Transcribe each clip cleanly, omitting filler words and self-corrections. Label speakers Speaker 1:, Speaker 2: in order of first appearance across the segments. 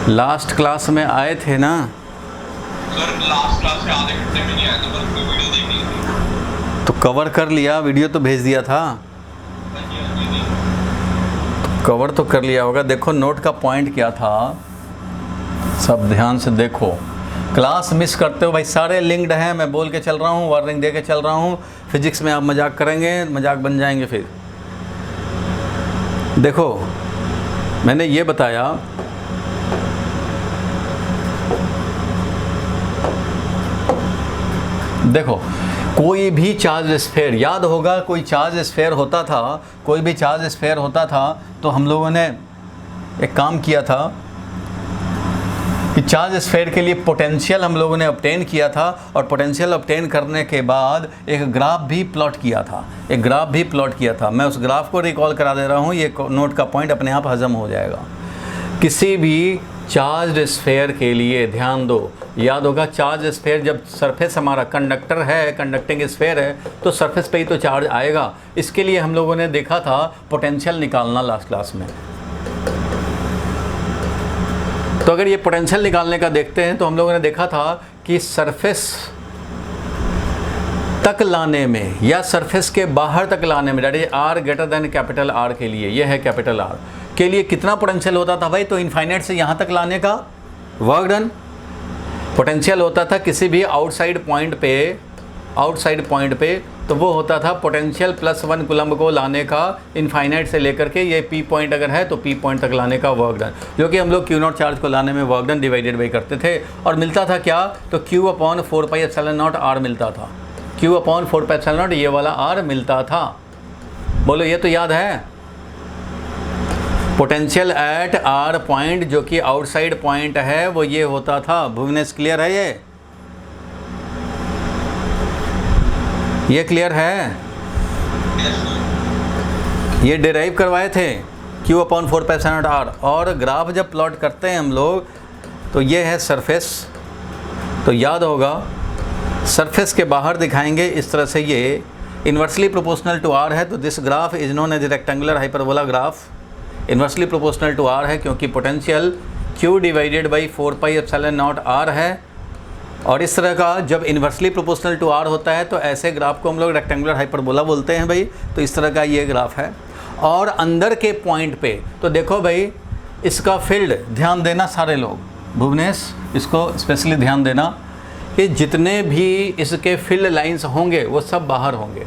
Speaker 1: Last class में आए थे ना?
Speaker 2: सर लास्ट क्लास से आधे घंटे में नहीं आया था, बस कोई वीडियो देखनी थी।
Speaker 1: तो कवर कर लिया, वीडियो तो भेज दिया था। कवर तो कर लिया होगा। देखो नोट का पॉइंट क्या था, सब ध्यान से देखो। क्लास मिस करते हो भाई, सारे लिंक्ड हैं, मैं बोल के चल रहा हूँ, वार्निंग दे के चल रहा हूँ। फिजिक्स में आप मजाक करेंगे, मजाक बन जाएंगे फिर। देखो मैंने ये बताया, देखो कोई भी चार्ज स्फेयर, याद होगा कोई चार्ज स्फेयर होता था, कोई भी चार्ज स्फेयर होता था तो हम लोगों ने एक काम किया था कि चार्ज स्फेयर के लिए पोटेंशियल हम लोगों ने ऑब्टेन किया था, और पोटेंशियल ऑब्टेन करने के बाद एक ग्राफ भी प्लॉट किया था, एक ग्राफ भी प्लॉट किया था। मैं उस ग्राफ को रिकॉल करा दे रहा हूँ, ये नोट का पॉइंट अपने आप हजम हो जाएगा। किसी भी चार्ज स्फेयर के लिए ध्यान दो, याद होगा चार्ज स्फेयर जब सरफेस हमारा कंडक्टर है, कंडक्टिंग स्फेयर है, तो सरफेस पे ही तो चार्ज आएगा। इसके लिए हम लोगों ने देखा था पोटेंशियल निकालना लास्ट क्लास में। तो अगर ये पोटेंशियल निकालने का देखते हैं तो हम लोगों ने देखा था कि सरफेस तक लाने में या सरफेस के बाहर तक लाने में, that is R greater than capital R के लिए, ये है कैपिटल आर के लिए कितना पोटेंशियल होता था भाई? तो इनफाइनाइट से यहाँ तक लाने का वर्क डन पोटेंशियल होता था किसी भी आउटसाइड पॉइंट पे, तो वो होता था पोटेंशियल +1 कूलम्ब को लाने का इनफाइनाइट से लेकर के, ये पी पॉइंट अगर है तो पी पॉइंट तक लाने का वर्क डन, जो कि हम लोग Q0 चार्ज को लाने में वर्क डन डिवाइडेड बाई करते थे। और मिलता था क्या? तो Q/4πε0 R मिलता था, Q/4πε0 ये वाला R मिलता था। बोलो ये तो याद है। पोटेंशियल एट R पॉइंट जो कि आउटसाइड पॉइंट है वो ये होता था। भुवनेश क्लियर है? ये क्लियर है? ये डिराइव करवाए थे Q/4πε0 R। और ग्राफ जब प्लॉट करते हैं हम लोग तो ये है सरफेस, तो याद होगा सरफेस के बाहर दिखाएंगे इस तरह से, ये इन्वर्सली प्रोपोर्शनल टू R है, तो this graph is known as rectangular hyperbola graph. Inversely proportional to R है क्योंकि पोटेंशियल Q/4πε0 R है। और इस तरह का जब इन्वर्सली प्रोपोर्शनल टू R होता है तो ऐसे ग्राफ को हम लोग रेक्टेंगुलर हाइपरबोला बोलते हैं भाई। तो इस तरह का ये ग्राफ है। और अंदर के पॉइंट पे तो देखो भाई, इसका फील्ड ध्यान देना सारे लोग, भुवनेश इसको स्पेशली ध्यान देना कि जितने भी इसके फील्ड लाइंस होंगे वो सब बाहर होंगे।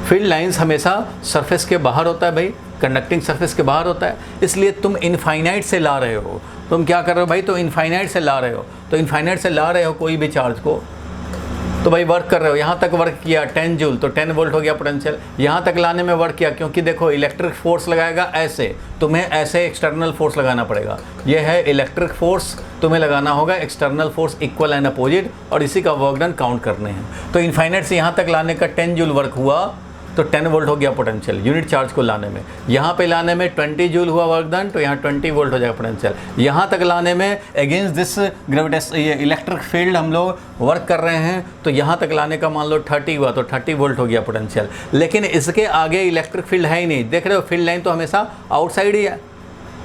Speaker 1: फील्ड लाइंस हमेशा सरफेस के बाहर होता है भाई, कंडक्टिंग सरफेस के बाहर होता है। इसलिए तुम इनफाइनाइट से ला रहे हो, तुम क्या कर रहे हो भाई? तो इनफाइनाइट से ला रहे हो, तो इनफाइनाइट से ला रहे हो कोई भी चार्ज को, तो भाई वर्क कर रहे हो। यहाँ तक वर्क किया 10 जूल, तो 10 वोल्ट हो गया पोटेंशियल। यहाँ तक लाने में वर्क किया, क्योंकि देखो इलेक्ट्रिक फोर्स लगाएगा ऐसे, तुम्हें ऐसे एक्सटर्नल फोर्स लगाना पड़ेगा। ये है इलेक्ट्रिक फोर्स, तुम्हें लगाना होगा external force equal and opposite, और इसी का वर्क डन काउंट करने हैं। तो इनफाइनाइट से यहाँ तक लाने का 10 जूल वर्क हुआ, तो 10 वोल्ट हो गया पोटेंशियल यूनिट चार्ज को लाने में। यहाँ पे लाने में 20 जूल हुआ वर्क डन, तो यहाँ 20 वोल्ट हो जाएगा पोटेंशियल। यहाँ तक लाने में अगेंस्ट दिस ग्रेविटेशन ये इलेक्ट्रिक फील्ड हम लोग वर्क कर रहे हैं, तो यहाँ तक लाने का मान लो 30 हुआ, तो 30 वोल्ट हो गया पोटेंशियल। लेकिन इसके आगे इलेक्ट्रिक फील्ड है ही नहीं, देख रहे हो फील्ड लाइन तो हमेशा आउटसाइड ही है,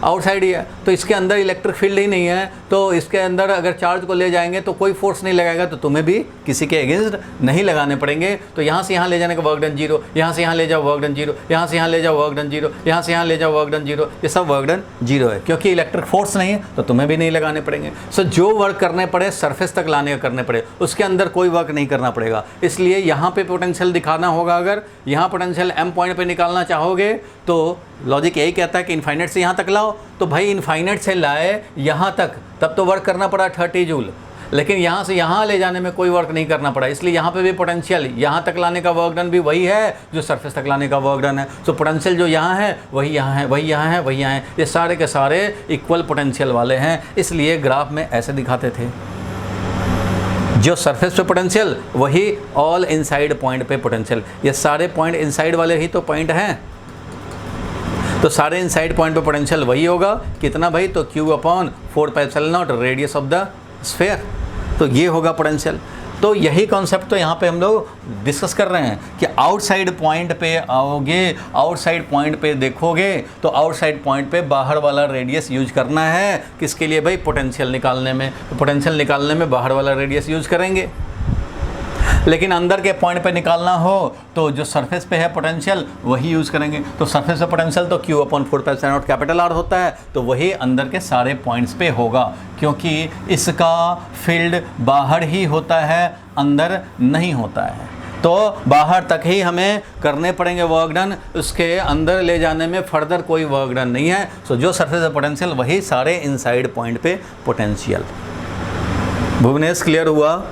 Speaker 1: आउटसाइड ही है। तो इसके अंदर इलेक्ट्रिक फील्ड ही नहीं है, तो इसके अंदर अगर चार्ज को ले जाएंगे तो कोई फोर्स नहीं लगाएगा, तो तुम्हें भी किसी के अगेंस्ट नहीं लगाने पड़ेंगे। तो यहाँ से यहाँ ले जाने का वर्क डन 0, यहाँ से यहाँ ले जाओ वर्क डन 0, यहाँ से यहाँ ले जाओ वर्क डन 0, यहाँ से यहाँ ले जाओ वर्क डन 0, ये सब वर्क डन 0 है, क्योंकि इलेक्ट्रिक फोर्स नहीं है तो तुम्हें भी नहीं लगाने पड़ेंगे। सो जो वर्क करने पड़े सरफेस तक लाने का करने पड़े, उसके अंदर कोई वर्क नहीं करना पड़ेगा। इसलिए यहाँ पे पोटेंशियल दिखाना होगा। अगर यहाँ पोटेंशियल M पॉइंट पे निकालना चाहोगे तो लॉजिक यही कहता है कि इनफाइनाइट से यहाँ तक लाओ, तो भाई इनफाइनाइट से लाए यहाँ तक, तब तो वर्क करना पड़ा 30 जूल, लेकिन यहाँ से यहाँ ले जाने में कोई वर्क नहीं करना पड़ा। इसलिए यहाँ पे भी पोटेंशियल यहाँ तक लाने का वर्क डन भी वही है जो सरफेस तक लाने का वर्क डन है। तो पोटेंशियल जो यहाँ है वही यहाँ है, वही यहाँ है, वही यहाँ है, ये सारे के सारे इक्वल पोटेंशियल वाले हैं। इसलिए ग्राफ में ऐसे दिखाते थे, जो सरफेस पे पोटेंशियल वही ऑल इनसाइड पॉइंट पे पोटेंशियल। ये सारे पॉइंट इनसाइड वाले ही तो पॉइंट हैं, तो सारे इनसाइड पॉइंट पे पोटेंशियल वही होगा। कितना भाई? तो Q/4πε0 radius of the sphere, तो ये होगा पोटेंशियल। तो यही कॉन्सेप्ट तो यहाँ पे हम लोग डिस्कस कर रहे हैं कि आउटसाइड पॉइंट पे आओगे, आउटसाइड पॉइंट पे देखोगे तो आउटसाइड पॉइंट पे बाहर वाला रेडियस यूज करना है। किसके लिए भाई? पोटेंशियल निकालने में। तो पोटेंशियल निकालने में बाहर वाला रेडियस यूज करेंगे। लेकिन अंदर के पॉइंट पे निकालना हो तो जो सरफेस पे है पोटेंशियल वही यूज़ करेंगे। तो सरफेस पे पोटेंशियल तो Q/4π0 कैपिटल R होता है, तो वही अंदर के सारे पॉइंट्स पे होगा, क्योंकि इसका फील्ड बाहर ही होता है, अंदर नहीं होता है। तो बाहर तक ही हमें करने पड़ेंगे वर्क डन, उसके अंदर ले जाने में फर्दर कोई वर्क डन नहीं है। सो जो सरफेस पे पोटेंशियल वही सारे इनसाइड पॉइंट पे पोटेंशियल। भुवनेश क्लियर हुआ?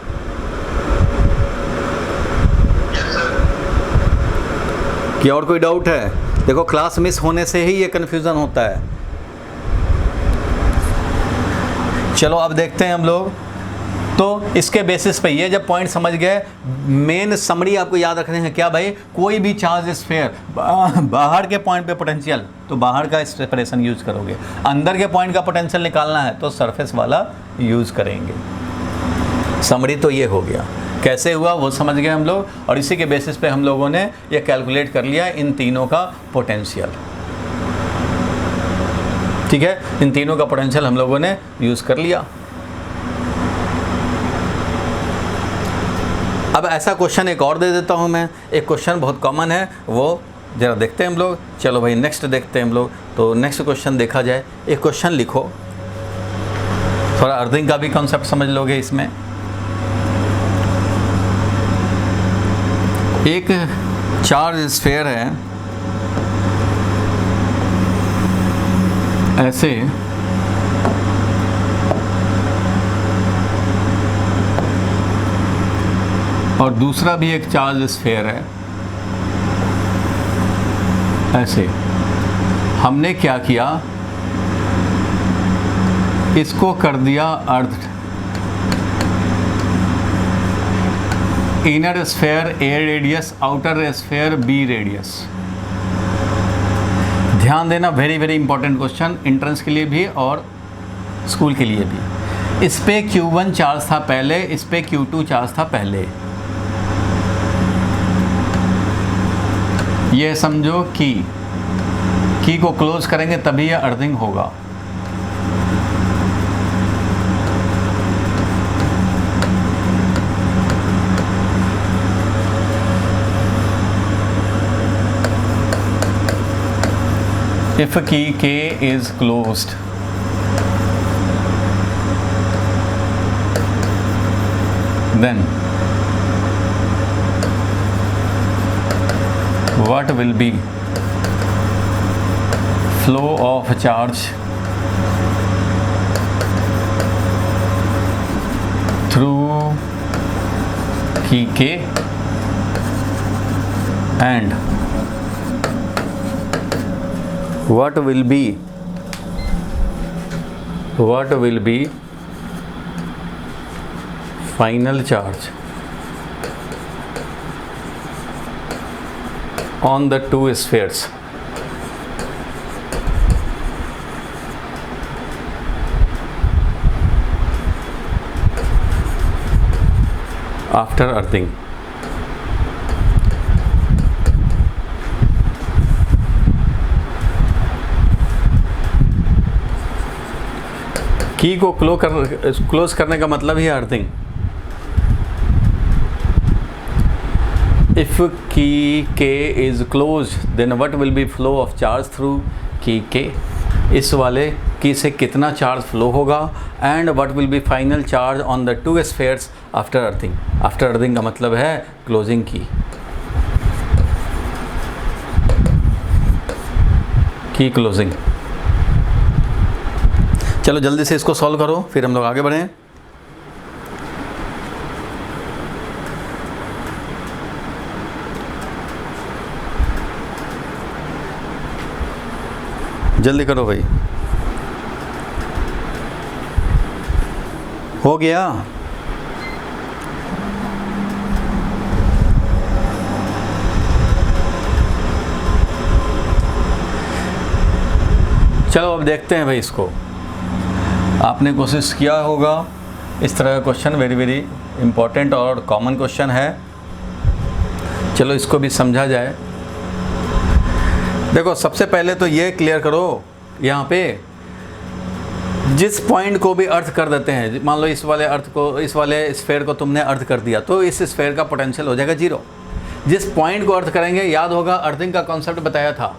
Speaker 1: कि और कोई डाउट है? देखो क्लास मिस होने से ही ये कन्फ्यूज़न होता है। चलो अब देखते हैं हम लोग। तो इसके बेसिस पे ये जब पॉइंट समझ गए, मेन समरी आपको याद रखने हैं क्या भाई? कोई भी चार्ज स्फीयर बाहर के पॉइंट पे पोटेंशियल, तो बाहर का एक्सप्रेशन यूज करोगे। अंदर के पॉइंट का पोटेंशियल निकालना है तो सरफेस वाला यूज करेंगे। समरी तो ये हो गया। कैसे हुआ वो समझ गए हम लोग, और इसी के बेसिस पे हम लोगों ने ये कैलकुलेट कर लिया इन तीनों का पोटेंशियल। ठीक है, इन तीनों का पोटेंशियल हम लोगों ने यूज़ कर लिया। अब ऐसा क्वेश्चन एक और दे देता हूँ मैं। एक क्वेश्चन बहुत कॉमन है, वो ज़रा देखते हैं हम लोग। चलो भाई नेक्स्ट देखते हैं हम लोग। तो नेक्स्ट क्वेश्चन देखा जाए। एक क्वेश्चन लिखो, थोड़ा अर्थिंग का भी कॉन्सेप्ट समझ लोगे इसमें। एक चार्ज स्फीयर है ऐसे, और दूसरा भी एक चार्ज स्फीयर है ऐसे। हमने क्या किया, इसको कर दिया earth. Inner sphere A radius, outer sphere B radius. ध्यान देना, very very important question, entrance के लिए भी और स्कूल के लिए भी। इस पे Q1 चार्ज था पहले, इस पे Q2 चार्ज था पहले। ये समझो की को क्लोज करेंगे तभी यह अर्थिंग होगा। If key K is closed, then what will be flow of charge through key K and what will be final charge on the two spheres after earthing? की को क्लोज करने का मतलब ही earthing. If key K is close then what will be flow of charge through key K? इस वाले key से कितना चार्ज फ्लो होगा, and what will be final charge on the two spheres after earthing. After earthing का मतलब है closing की closing. चलो जल्दी से इसको सॉल्व करो, फिर हम लोग आगे बढ़ें। जल्दी करो भाई। हो गया? चलो अब देखते हैं भाई इसको। आपने कोशिश किया होगा इस तरह का क्वेश्चन, वेरी वेरी इम्पोर्टेंट और कॉमन क्वेश्चन है, चलो इसको भी समझा जाए। देखो सबसे पहले तो ये क्लियर करो, यहाँ पे जिस पॉइंट को भी अर्थ कर देते हैं, मान लो इस वाले अर्थ को, इस वाले स्फेयर को तुमने अर्थ कर दिया तो इस स्फेयर का पोटेंशियल हो जाएगा 0। जिस पॉइंट को अर्थ करेंगे, याद होगा अर्थिंग का कॉन्सेप्ट बताया था,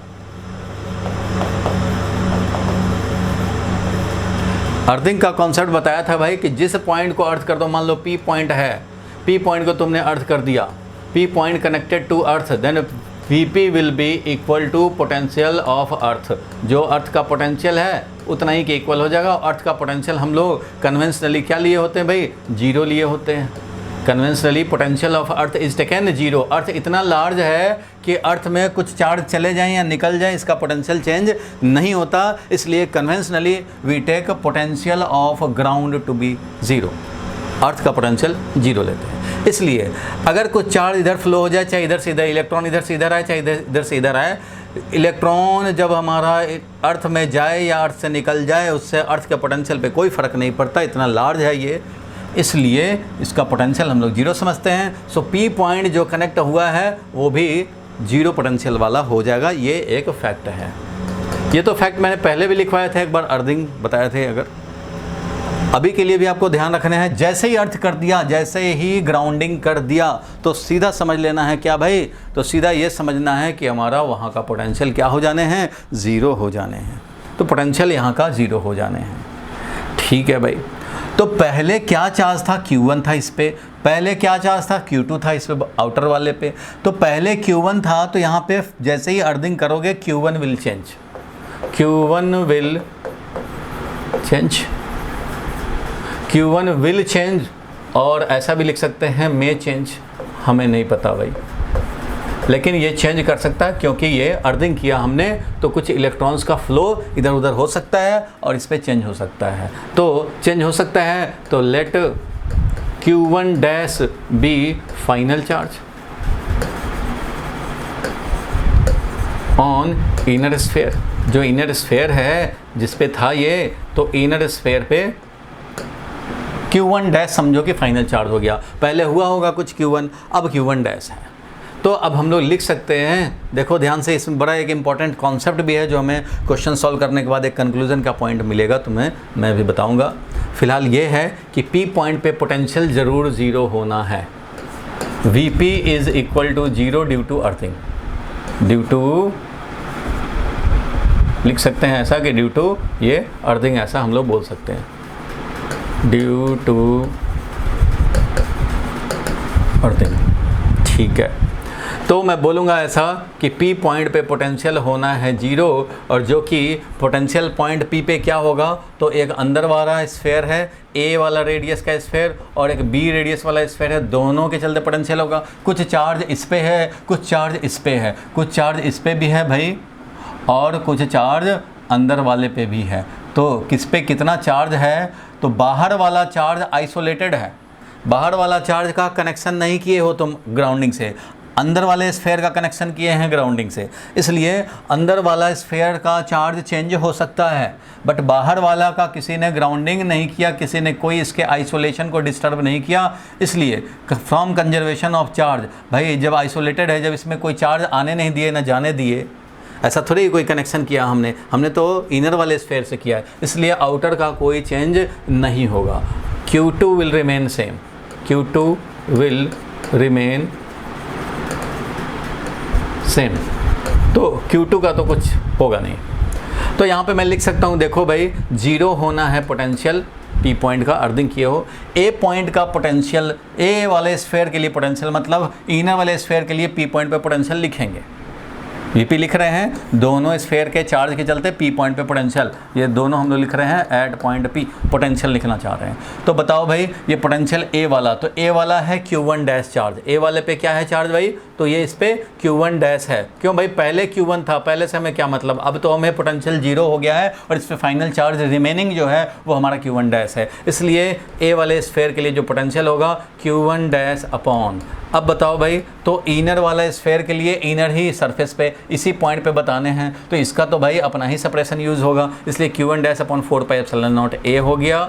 Speaker 1: अर्थिंग का कॉन्सेप्ट बताया था भाई कि जिस पॉइंट को अर्थ कर दो, मान लो P पॉइंट है, P पॉइंट को तुमने अर्थ कर दिया, P point connected to earth, then Vp will be equal to potential of earth. जो अर्थ का पोटेंशियल है उतना ही के इक्वल हो जाएगा। अर्थ का पोटेंशियल हम लोग कन्वेंशनली क्या लिए होते हैं भाई, 0 लिए होते हैं। Conventionally potential of earth is taken 0। अर्थ इतना लार्ज है कि अर्थ में कुछ चार्ज चले जाएं या निकल जाएं, इसका पोटेंशियल चेंज नहीं होता, इसलिए conventionally we take potential of ground to be 0। Earth का पोटेंशियल 0 लेते हैं। इसलिए अगर कुछ चार्ज इधर फ्लो हो जाए, चाहे इधर से इधर, इलेक्ट्रॉन इधर से इधर आए, चाहे इधर से इधर आए, इलेक्ट्रॉन जब हमारा अर्थ में जाए या अर्थ से निकल जाए, उससे अर्थ के पोटेंशियल पे कोई फ़र्क नहीं पड़ता, इतना लार्ज है ये, इसलिए इसका पोटेंशियल हम लोग 0 समझते हैं। सो P पॉइंट जो कनेक्ट हुआ है वो भी 0 पोटेंशियल वाला हो जाएगा, ये एक फैक्ट है। ये तो फैक्ट मैंने पहले भी लिखवाया था, एक बार अर्थिंग बताए थे। अगर अभी के लिए भी आपको ध्यान रखना है, जैसे ही अर्थ कर दिया, जैसे ही ग्राउंडिंग कर दिया, तो सीधा समझ लेना है क्या भाई, तो सीधा ये समझना है कि हमारा वहाँ का पोटेंशियल क्या हो जाने हैं, 0 हो जाने हैं। तो पोटेंशियल यहाँ का 0 हो जाने हैं। ठीक है भाई। तो पहले क्या चार्ज था, Q1 था इस पे, पहले क्या चार्ज था, Q2 था इस पे, आउटर वाले पे। तो पहले Q1 था, तो यहाँ पे जैसे ही अर्थिंग करोगे Q1 will change, Q1 will change, Q1 will change, और ऐसा भी लिख सकते हैं मे चेंज, हमें नहीं पता भाई, लेकिन ये चेंज कर सकता है क्योंकि ये अर्थिंग किया हमने, तो कुछ इलेक्ट्रॉन्स का फ्लो इधर उधर हो सकता है और इस पे चेंज हो सकता है। तो चेंज हो सकता है, तो let Q1 dash be final charge on inner sphere. जो इनर स्फेयर है जिस पे था ये, तो इनर स्फेयर पे Q1 डैश समझो कि फाइनल चार्ज हो गया। पहले हुआ होगा कुछ Q1, अब Q1 डैश है। तो अब हम लोग लिख सकते हैं, देखो ध्यान से, इसमें बड़ा एक इंपॉर्टेंट कॉन्सेप्ट भी है जो हमें क्वेश्चन सॉल्व करने के बाद एक कंक्लूजन का पॉइंट मिलेगा, तुम्हें मैं भी बताऊंगा। फिलहाल ये है कि P पॉइंट पे पोटेंशियल ज़रूर 0 होना है। Vp is equal to 0 due to earthing, due to लिख सकते हैं ऐसा कि ड्यू टू ये अर्थिंग, ऐसा हम लोग बोल सकते हैं, ड्यू टू अर्थिंग। ठीक है। तो मैं बोलूँगा ऐसा कि P पॉइंट पे पोटेंशियल होना है 0, और जो कि पोटेंशियल पॉइंट P पे क्या होगा, तो एक अंदर वाला स्फेयर है, A वाला रेडियस का स्फेयर, और एक B रेडियस वाला स्फेयर है, दोनों के चलते पोटेंशियल होगा। कुछ चार्ज इस पे है, कुछ चार्ज इस पे है, कुछ चार्ज इस पे भी है भाई, और कुछ चार्ज अंदर वाले पे भी है। तो किस पे कितना चार्ज है, तो बाहर वाला चार्ज आइसोलेटेड है, बाहर वाला चार्ज का कनेक्शन नहीं किए हो तुम ग्राउंडिंग से, अंदर वाले स्फेयर का कनेक्शन किए हैं ग्राउंडिंग से, इसलिए अंदर वाला स्फेयर का चार्ज चेंज हो सकता है, बट बाहर वाला का किसी ने ग्राउंडिंग नहीं किया, किसी ने कोई इसके आइसोलेशन को डिस्टर्ब नहीं किया, इसलिए फ्रॉम कंजर्वेशन ऑफ चार्ज, भाई जब आइसोलेटेड है, जब इसमें कोई चार्ज आने नहीं दिए ना जाने दिए, ऐसा थोड़ी कोई कनेक्शन किया हमने तो इनर वाले स्फेयर से किया है, इसलिए आउटर का कोई चेंज नहीं होगा। Q2 will remain same, Q2 will remain same, तो Q2 का तो कुछ होगा नहीं। तो यहाँ पे मैं लिख सकता हूँ, देखो भाई 0 होना है पोटेंशियल P पॉइंट का, अर्थिंग किए हो। A पॉइंट का पोटेंशियल, A वाले स्फेयर के लिए पोटेंशियल, मतलब इनर वाले स्फेयर के लिए P पॉइंट पे पोटेंशियल लिखेंगे, Vp लिख रहे हैं, दोनों स्फेयर के चार्ज के चलते P पॉइंट पे पोटेंशियल, ये दोनों हम लोग लिख रहे हैं एट पॉइंट P, पोटेंशियल लिखना चाह रहे हैं। तो बताओ भाई, ये पोटेंशियल A वाला, तो A वाला है Q1 डैश चार्ज, A वाले पे क्या है चार्ज भाई, तो ये इस पे Q1 डैश है। क्यों भाई, पहले Q1 था, पहले से हमें क्या मतलब, अब तो हमें पोटेंशियल 0 हो गया है, और इस पे फाइनल चार्ज रिमेनिंग जो है वो हमारा Q1 डैश है, इसलिए A वाले स्फेयर के लिए जो पोटेंशियल होगा Q1 डैश अपॉन। अब बताओ भाई, तो इनर वाला स्फेयर के लिए इनर ही सरफेस पे इसी पॉइंट पे बताने हैं, तो इसका तो भाई अपना ही सेपरेशन यूज़ होगा, इसलिए Q1 dash upon 4 pi epsilon not A हो गया।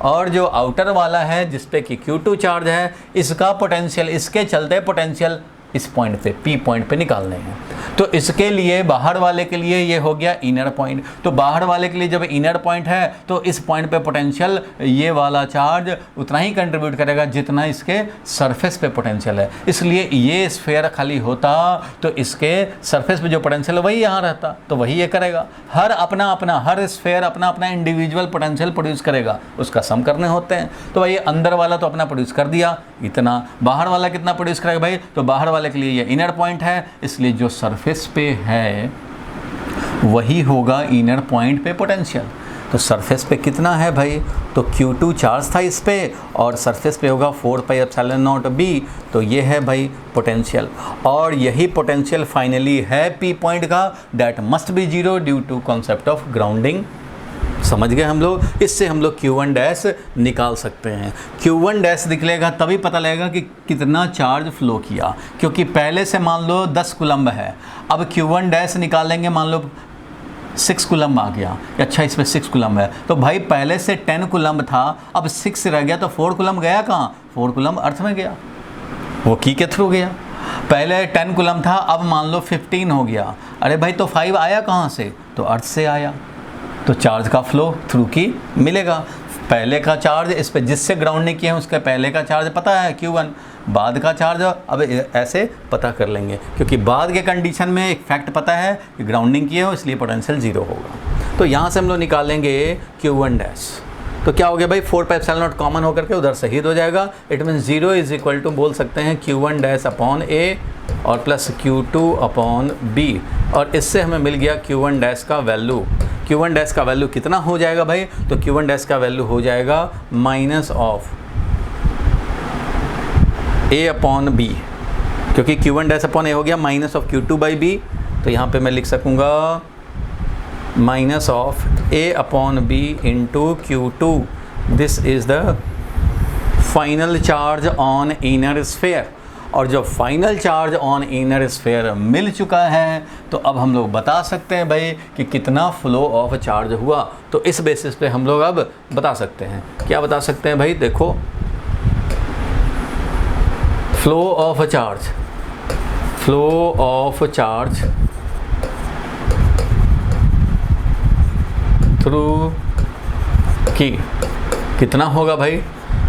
Speaker 1: और जो आउटर वाला है जिस पे कि Q2 चार्ज है, इसका पोटेंशियल, इसके चलते पोटेंशियल इस पॉइंट पे P पॉइंट पे निकालने हैं। तो इसके लिए बाहर वाले के लिए ये हो गया इनर पॉइंट। तो बाहर वाले के लिए जब इनर पॉइंट है तो इस पॉइंट पे पोटेंशियल ये वाला चार्ज उतना ही कंट्रीब्यूट करेगा जितना इसके सरफेस पे पोटेंशियल है। इसलिए ये स्फेयर खाली होता तो इसके सरफेस पे जो पोटेंशियल है वही यहाँ रहता, तो वही ये करेगा। हर स्फेयर अपना अपना इंडिविजुअल पोटेंशियल प्रोड्यूस करेगा, उसका सम करने होते हैं। तो भाई अंदर वाला तो अपना प्रोड्यूस कर दिया इतना, बाहर वाला कितना प्रोड्यूस करेगा भाई, तो बाहर वाले के लिए ये इनर पॉइंट है, इसलिए जो सरफेस पे है वही होगा इनर पॉइंट पे पोटेंशियल। तो सरफेस पे कितना है भाई, तो Q2 चार्ज था इस पे और सरफेस पे होगा 4πε0b, तो ये है भाई पोटेंशियल। और यही पोटेंशियल फाइनली है P पॉइंट का, that must be zero due to concept of grounding. समझ गए हम लोग। इससे हम लोग Q1 डैश निकाल सकते हैं। Q1 डैश निकलेगा तभी पता लगेगा कि कितना चार्ज फ्लो किया, क्योंकि पहले से मान लो 10 कूलम्ब है, अब Q1 डैश निकालेंगे, मान लो 6 कूलम्ब आ गया, अच्छा इसमें 6 कूलम्ब है, तो भाई पहले से 10 कूलम्ब था, अब 6 रह गया, तो 4 कूलम्ब गया कहाँ, 4 कूलम्ब अर्थ में गया, वो की के थ्रू गया। पहले 10 कूलम्ब था, अब मान लो 15 हो गया, अरे भाई तो 5 आया कहाँ से, तो अर्थ से आया, तो चार्ज का फ्लो थ्रू की मिलेगा। पहले का चार्ज इस पे जिससे ग्राउंडिंग किए हैं उसके पहले का चार्ज पता है Q1, बाद का चार्ज अब ऐसे पता कर लेंगे, क्योंकि बाद के कंडीशन में एक फैक्ट पता है कि ग्राउंडिंग किए हो इसलिए पोटेंशियल 0 होगा। तो यहाँ से हम लोग निकालेंगे Q1 डैश, तो क्या हो गया भाई 4πε0 कॉमन होकर के उधर शहीद हो जाएगा। It mean 0 is equal to बोल सकते हैं Q1 डैश अपॉन A और प्लस Q2 अपॉन B, और इससे हमें मिल गया Q1 डैश का वैल्यू। Q1 डैश का वैल्यू कितना हो जाएगा भाई, तो Q1 डैश का वैल्यू हो जाएगा minus of A upon B, क्योंकि Q1 डैश अपॉन A हो गया minus of Q2 by B, तो यहाँ पे मैं लिख सकूँगा minus of A upon B into Q2। This is the final charge on inner sphere. और जब final charge on inner sphere मिल चुका है तो अब हम लोग बता सकते हैं भाई कि कितना फ्लो ऑफ चार्ज हुआ। तो इस बेसिस पे हम लोग अब बता सकते हैं, क्या बता सकते हैं भाई, देखो फ्लो ऑफ चार्ज थ्रू की कितना होगा भाई,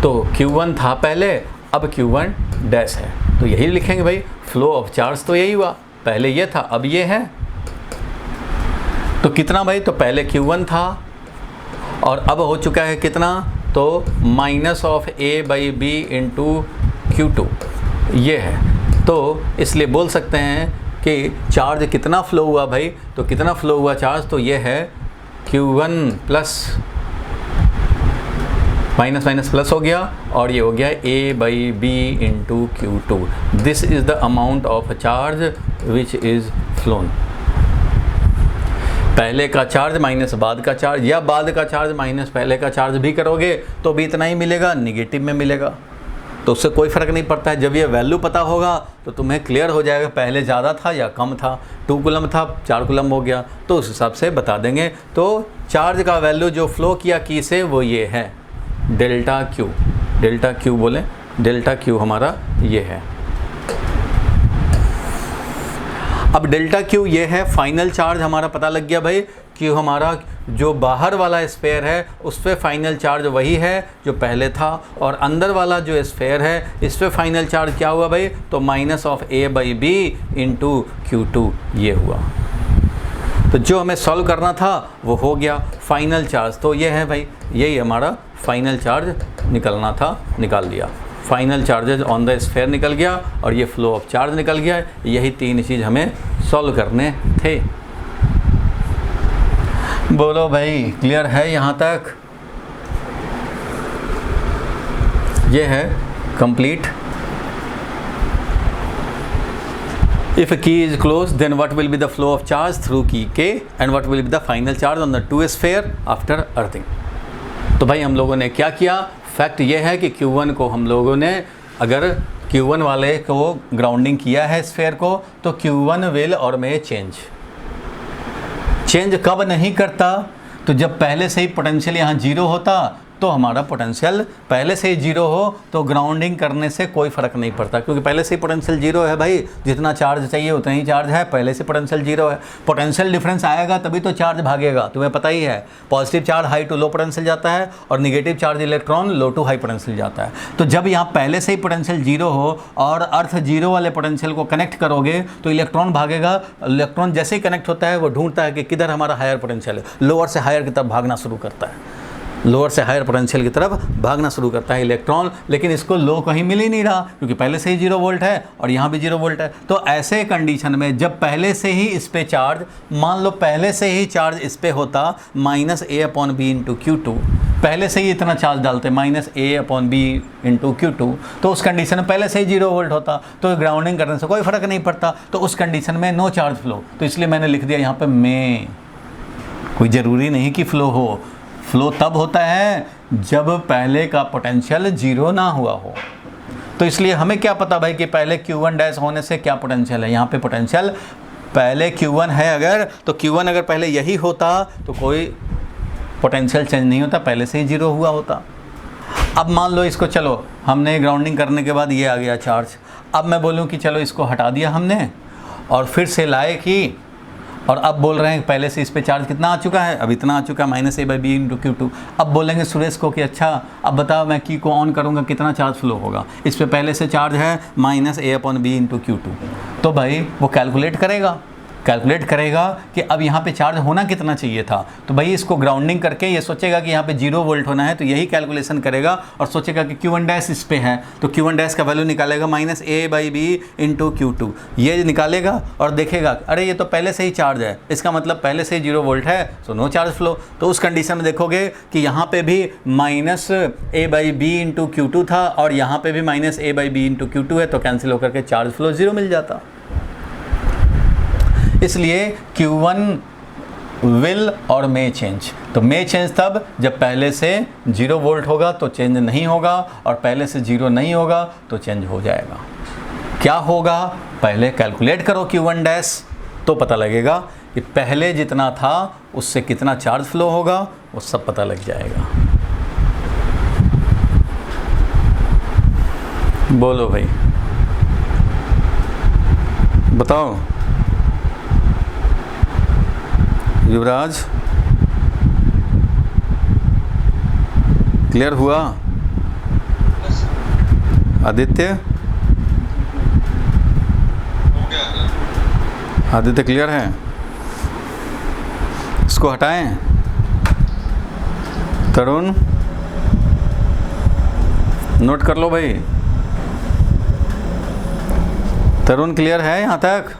Speaker 1: तो Q1 था पहले, अब Q1 डैश है, तो यही लिखेंगे भाई। फ्लो ऑफ चार्ज तो यही हुआ, पहले ये था अब ये है, तो कितना भाई, तो पहले Q1 था और अब हो चुका है कितना, तो minus of A by B into Q2 ये है। तो इसलिए बोल सकते हैं कि चार्ज कितना फ्लो हुआ भाई, तो कितना फ्लो हुआ चार्ज, तो ये है Q1 plus minus minus plus हो गया और ये हो गया A by B into Q2। This is the amount of charge which is phloem. पहले का चार्ज माइनस बाद का चार्ज, या बाद का चार्ज माइनस पहले का चार्ज भी करोगे तो भी इतना ही मिलेगा, निगेटिव में मिलेगा, तो उससे कोई फ़र्क नहीं पड़ता है। जब ये वैल्यू पता होगा तो तुम्हें क्लियर हो जाएगा पहले ज़्यादा था या कम था, 2 कूलम्ब था 4 कूलम्ब हो गया, तो उस हिसाब से बता देंगे। तो चार्ज का वैल्यू जो फ्लो किया की से वो ये है डेल्टा क्यू बोले, डेल्टा क्यू हमारा ये है। अब डेल्टा क्यू ये है, फाइनल चार्ज हमारा पता लग गया भाई, क्यू हमारा जो बाहर वाला स्फेयर है उस पर फाइनल चार्ज वही है जो पहले था, और अंदर वाला जो स्फेयर है इस पर फाइनल चार्ज क्या हुआ भाई, तो minus of A by B into Q2 ये हुआ। तो जो हमें सॉल्व करना था वो हो गया फाइनल चार्ज, तो ये है भाई, यही हमारा फाइनल चार्ज निकलना था, निकाल दिया। Final charges on the sphere निकल गया और ये फ्लो ऑफ चार्ज निकल गया। यही 3 चीज़ हमें सॉल्व करने थे। बोलो भाई क्लियर है यहाँ तक? ये है complete. If a key is closed, then what will be the flow of charge through key K and what will be the final charge on the 2 sphere after earthing? तो भाई हम लोगों ने क्या किया, फैक्ट ये है कि Q1 को हम लोगों ने, अगर Q1 वाले को ग्राउंडिंग किया है स्फेयर को, तो Q1 विल और में चेंज कब नहीं करता, तो जब पहले से ही पोटेंशियल यहाँ 0 होता तो हमारा पोटेंशियल पहले से ही जीरो हो तो ग्राउंडिंग करने से कोई फ़र्क नहीं पड़ता, क्योंकि पहले से ही पोटेंशियल जीरो है भाई, जितना चार्ज चाहिए उतना ही चार्ज है, पहले से पोटेंशियल जीरो है। पोटेंशियल डिफरेंस आएगा तभी तो चार्ज भागेगा, तुम्हें पता ही है। Positive charge high to low potential जाता है और negative charge electron low to high potential जाता है। तो जब यहाँ पहले से ही पोटेंशियल जीरो हो और अर्थ जीरो वाले पोटेंशियल को कनेक्ट करोगे तो इलेक्ट्रॉन भागेगा। इलेक्ट्रॉन जैसे ही कनेक्ट होता है वो ढूंढता है कि किधर हमारा हायर पोटेंशियल है, लोअर से हायर की तरफ भागना शुरू करता है, लोअर से हायर पोटेंशियल की तरफ भागना शुरू करता है इलेक्ट्रॉन। लेकिन इसको लो कहीं मिल ही नहीं रहा क्योंकि पहले से ही 0 वोल्ट है और यहाँ भी 0 वोल्ट है। तो ऐसे कंडीशन में जब पहले से ही इस पे चार्ज, मान लो पहले से ही चार्ज इस पे होता -a/b इंटू Q2, पहले से ही इतना चार्ज डालते -a/b इंटू Q2, तो उस कंडीशन में पहले से ही 0 वोल्ट होता, तो ग्राउंडिंग करने से कोई फ़र्क नहीं पड़ता। तो उस कंडीशन में नो चार्ज फ्लो, तो इसलिए मैंने लिख दिया यहाँ पे में। कोई ज़रूरी नहीं कि फ़्लो हो, फ्लो तब होता है जब पहले का पोटेंशियल जीरो ना हुआ हो। तो इसलिए हमें क्या पता भाई कि पहले Q1 डैश होने से क्या पोटेंशियल है। यहाँ पे पोटेंशियल पहले Q1 है अगर, तो Q1 अगर पहले यही होता तो कोई पोटेंशियल चेंज नहीं होता, पहले से ही जीरो हुआ होता। अब मान लो इसको, चलो हमने ग्राउंडिंग करने के बाद ये आ गया चार्ज, अब मैं बोलूँ कि चलो इसको हटा दिया हमने और फिर से लाए कि, और अब बोल रहे हैं पहले से इस पे चार्ज कितना आ चुका है, अब इतना आ चुका है -a/b इंटू Q2। अब बोलेंगे सुरेश को कि अच्छा अब बताओ मैं की को ऑन करूँगा कितना चार्ज फ्लो होगा, इस पे पहले से चार्ज है -a/b इंटू Q2। तो भाई वो कैलकुलेट करेगा कि अब यहाँ पे चार्ज होना कितना चाहिए था। तो भाई इसको ग्राउंडिंग करके ये सोचेगा कि यहाँ पे 0 वोल्ट होना है, तो यही कैलकुलेशन करेगा और सोचेगा कि Q1 डैश इस पे है, तो Q1 डैश का वैल्यू निकालेगा -a/b इंटू Q2, ये निकालेगा और देखेगा अरे ये तो पहले से ही चार्ज है, इसका मतलब पहले से ही 0 वोल्ट है, तो नो चार्ज फ्लो। तो उस कंडीशन में देखोगे कि यहाँ पे भी -a/b इंटू Q2 था और यहाँ पे भी -a/b इंटू Q2 है, तो कैंसिल होकर के चार्ज फ्लो 0 मिल जाता। इसलिए Q1 विल और मे चेंज, तो मे चेंज तब जब पहले से 0 वोल्ट होगा तो चेंज नहीं होगा, और पहले से 0 नहीं होगा तो चेंज हो जाएगा। क्या होगा, पहले कैलकुलेट करो Q1 डैश, तो पता लगेगा कि पहले जितना था उससे कितना चार्ज फ्लो होगा, वो सब पता लग जाएगा। बोलो भाई, बताओ युवराज, क्लियर हुआ? आदित्य, आदित्य क्लियर है? इसको हटाएं? तरुण नोट कर लो भाई, तरुण क्लियर है यहाँ तक?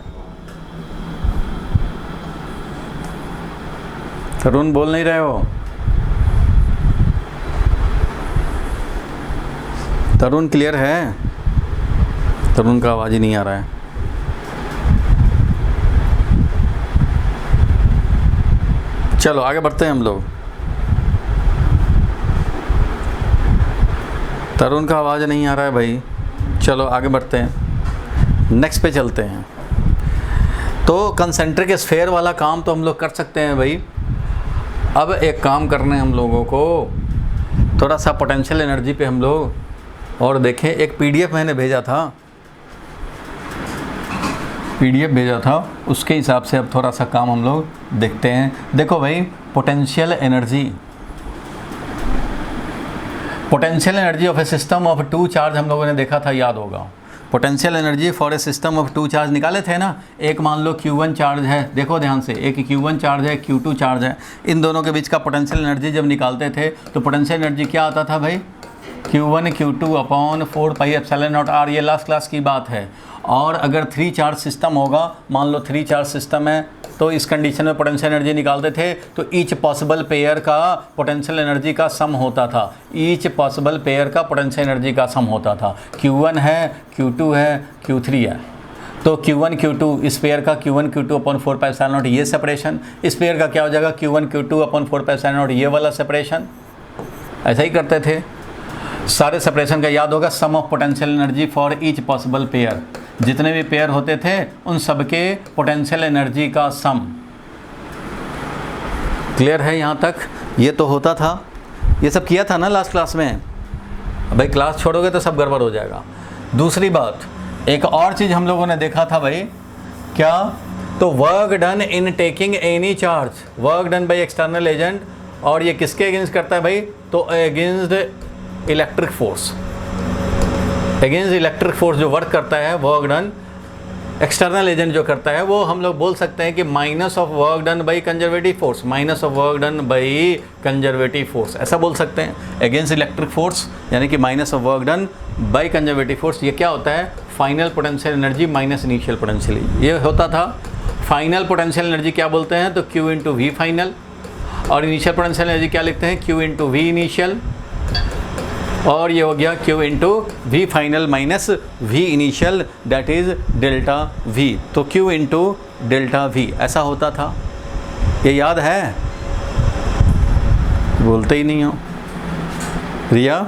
Speaker 1: तरुण बोल नहीं रहे हो? तरुण क्लियर है? तरुण का आवाज़ ही नहीं आ रहा है। चलो आगे बढ़ते हैं हम लोग। तरुण का आवाज़ नहीं आ रहा है भाई, चलो आगे बढ़ते हैं, नेक्स्ट पे चलते हैं। तो कंसेंट्रिक स्फेयर वाला काम तो हम लोग कर सकते हैं भाई। अब एक काम करने हम लोगों को, थोड़ा सा पोटेंशियल एनर्जी पे हम लोग और देखें। एक PDF मैंने भेजा था, उसके हिसाब से अब थोड़ा सा काम हम लोग देखते हैं। देखो भाई, potential energy of a system of 2 charge हम लोगों ने देखा था, याद होगा। Potential energy for a system of 2 charge निकाले थे ना। एक मान लो Q1 चार्ज है, देखो ध्यान से, एक Q1 चार्ज है, Q2 चार्ज है। इन दोनों के बीच का पोटेंशियल एनर्जी जब निकालते थे तो पोटेंशियल एनर्जी क्या आता था भाई, Q1 Q2 अपॉन 4πε0r, ये लास्ट क्लास की बात है। और अगर 3 चार्ज सिस्टम होगा, मान लो 3 चार्ज सिस्टम है, तो इस कंडीशन में पोटेंशियल एनर्जी निकालते थे तो ईच पॉसिबल पेयर का पोटेंशियल एनर्जी का सम होता था। ईच पॉसिबल पेयर का पोटेंशियल एनर्जी का सम होता था। Q1 है, Q2 है, Q3 है। तो Q1 Q2 इस पेयर का Q1 Q2 अपॉन 4πε0 ये सेपरेशन, इस पेयर का क्या हो जाएगा Q1 Q2 अपॉन 4πε0 ये वाला सेपरेशन। ऐसा ही करते थे सारे सेपरेशन का, याद होगा। Sum of potential energy for each possible pair, जितने भी पेयर होते थे उन सबके पोटेंशियल एनर्जी का सम। क्लियर है यहाँ तक? ये तो होता था। ये सब किया था ना लास्ट क्लास में। भाई क्लास छोड़ोगे तो सब गड़बड़ हो जाएगा। दूसरी बात, एक और चीज़ हम लोगों ने देखा था भाई, क्या? तो work done in taking any charge, work done by external agent, और ये किसके अगेंस्ट करता है भाई? तो against electric force, against electric force जो वर्क करता है, वर्क डन एक्सटर्नल एजेंट जो करता है, वो हम लोग बोल सकते हैं कि minus of work done by conservative force, minus of work done by conservative force, ऐसा बोल सकते हैं। अगेंस्ट इलेक्ट्रिक फोर्स यानी कि minus of work done by conservative force, ये क्या होता है? Final potential energy minus initial potential, ये होता था। फाइनल पोटेंशियल एनर्जी क्या बोलते हैं? तो Q इंटू वी फाइनल, और इनिशियल पोटेंशियल एनर्जी क्या लिखते हैं? Q इंटू वी इनिशियल, और ये हो गया Q into V final minus V initial, that is delta V। तो Q इंटू डेल्टा V ऐसा होता था। ये याद है? बोलते ही नहीं हो रिया,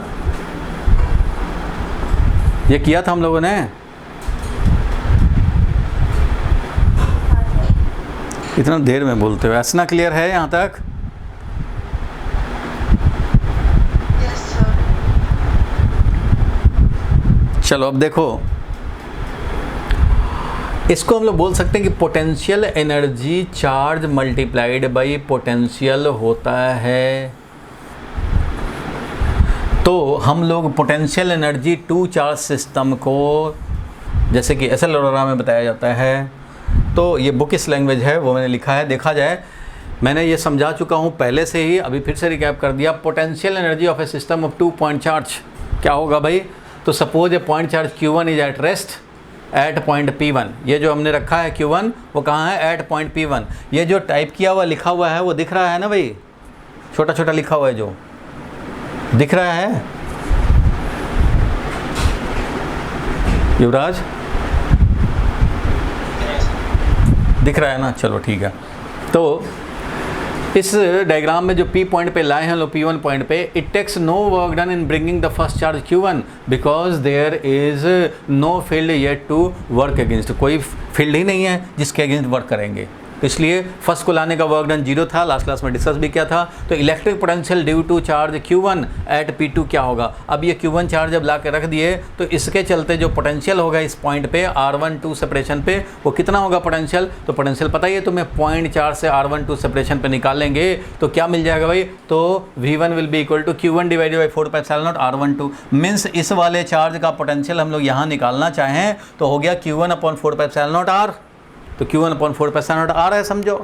Speaker 1: ये किया था हम लोगों ने। इतना देर में बोलते हो, ऐसा क्लियर है यहाँ तक? चलो अब देखो, इसको हम लोग बोल सकते हैं कि potential energy charge multiplied by potential होता है। तो हम लोग potential energy two charge system को, जैसे कि एस एल अरोरा में बताया जाता है, तो ये बुक इस लैंग्वेज है, वो मैंने लिखा है। देखा जाए, मैंने ये समझा चुका हूँ पहले से ही, अभी फिर से रिकैप कर दिया। Potential energy of a system of 2 point charge क्या होगा भाई? तो suppose A point charge Q1 is at rest at point P1। ये जो हमने रखा है Q1, वो कहाँ है? At point P1। ये जो टाइप किया हुआ लिखा हुआ है वो दिख रहा है ना भाई, छोटा छोटा लिखा हुआ है जो दिख रहा है युवराज, दिख रहा है ना? चलो ठीक है। तो इस डायग्राम में जो P पॉइंट पे लाए हैं लोग, P1 पॉइंट पे, it takes no work done in bringing the first charge Q1 because there is no field yet to work against, कोई फील्ड ही नहीं है जिसके अगेंस्ट वर्क करेंगे, तो इसलिए फर्स्ट को लाने का वर्क डन 0 था। लास्ट क्लास में डिस्कस भी किया था। तो electric potential due to charge Q1 at P2 क्या होगा? अब ये Q1 चार्ज जब ला के रख दिए, तो इसके चलते जो पोटेंशियल होगा इस पॉइंट पे R12 सेपरेशन पे, वो कितना होगा पोटेंशियल? तो पोटेंशियल पता ही है तुम्हें, पॉइंट चार्ज से R12 सेपरेशन पे निकालेंगे तो क्या मिल जाएगा भाई? तो V1 will be equal to Q1 divided by 4πε0 R12। Means इस वाले चार्ज का पोटेंशियल हम लोग यहाँ निकालना चाहें तो हो गया Q1 अपॉन 4πε0 R, तो Q1 अपॉन 4πε0 R है, समझो।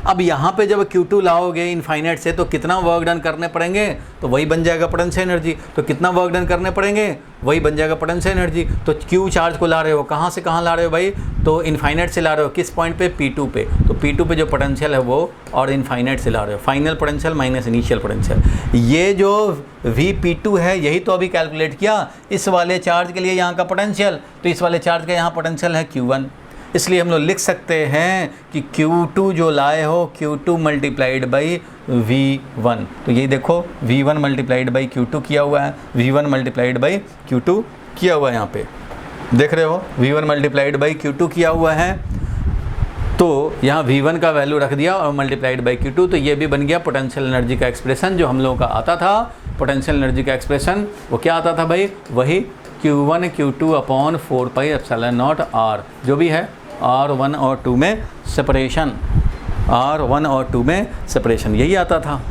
Speaker 1: अब यहाँ पे जब Q2 लाओगे इनफाइनाइट से, तो कितना वर्क डन करने पड़ेंगे? तो वही बन जाएगा पोटेंशियल एनर्जी। तो कितना वर्क डन करने पड़ेंगे? वही बन जाएगा पोटेंशियल एनर्जी। तो Q चार्ज को ला रहे हो, कहाँ से कहाँ ला रहे हो भाई? तो इनफाइनाइट से ला रहे हो, किस पॉइंट पे? P2 पे। तो P2 पे जो पोटेंशियल है वो, और इनफाइनाइट से ला रहे हो, final potential minus initial potential. ये जो VP2 है, यही तो अभी कैलकुलेट किया इस वाले चार्ज के लिए यहाँ का पोटेंशियल। तो इस वाले चार्ज का यहाँ पोटेंशियल है Q1, इसलिए हम लोग लिख सकते हैं कि Q2 जो लाए हो, Q2 मल्टीप्लाइड बाई V1। तो ये देखो, V1 मल्टीप्लाइड बाई Q2 किया हुआ है, V1 मल्टीप्लाइड बाई Q2 किया हुआ है, यहाँ पे देख रहे हो, V1 मल्टीप्लाइड बाई Q2 किया हुआ है। तो यहाँ V1 का वैल्यू रख दिया और मल्टीप्लाइड बाई Q2, तो ये भी बन गया पोटेंशियल एनर्जी का एक्सप्रेशन जो हम लोगों का आता था। पोटेंशियल एनर्जी का एक्सप्रेशन वो क्या आता था भाई? वही Q1 Q2 अपॉन 4πε0 R, जो भी है R1 और 2 में सेपरेशन, R1 और 2 में सेपरेशन, यही आता था।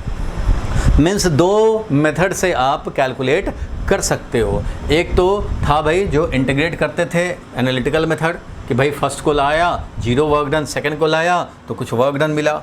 Speaker 1: मीन्स दो मेथड से आप कैलकुलेट कर सकते हो। एक तो था भाई जो इंटीग्रेट करते थे, एनालिटिकल मेथड, कि भाई फर्स्ट को लाया 0 वर्क डन, सेकंड को लाया तो कुछ वर्क डन मिला,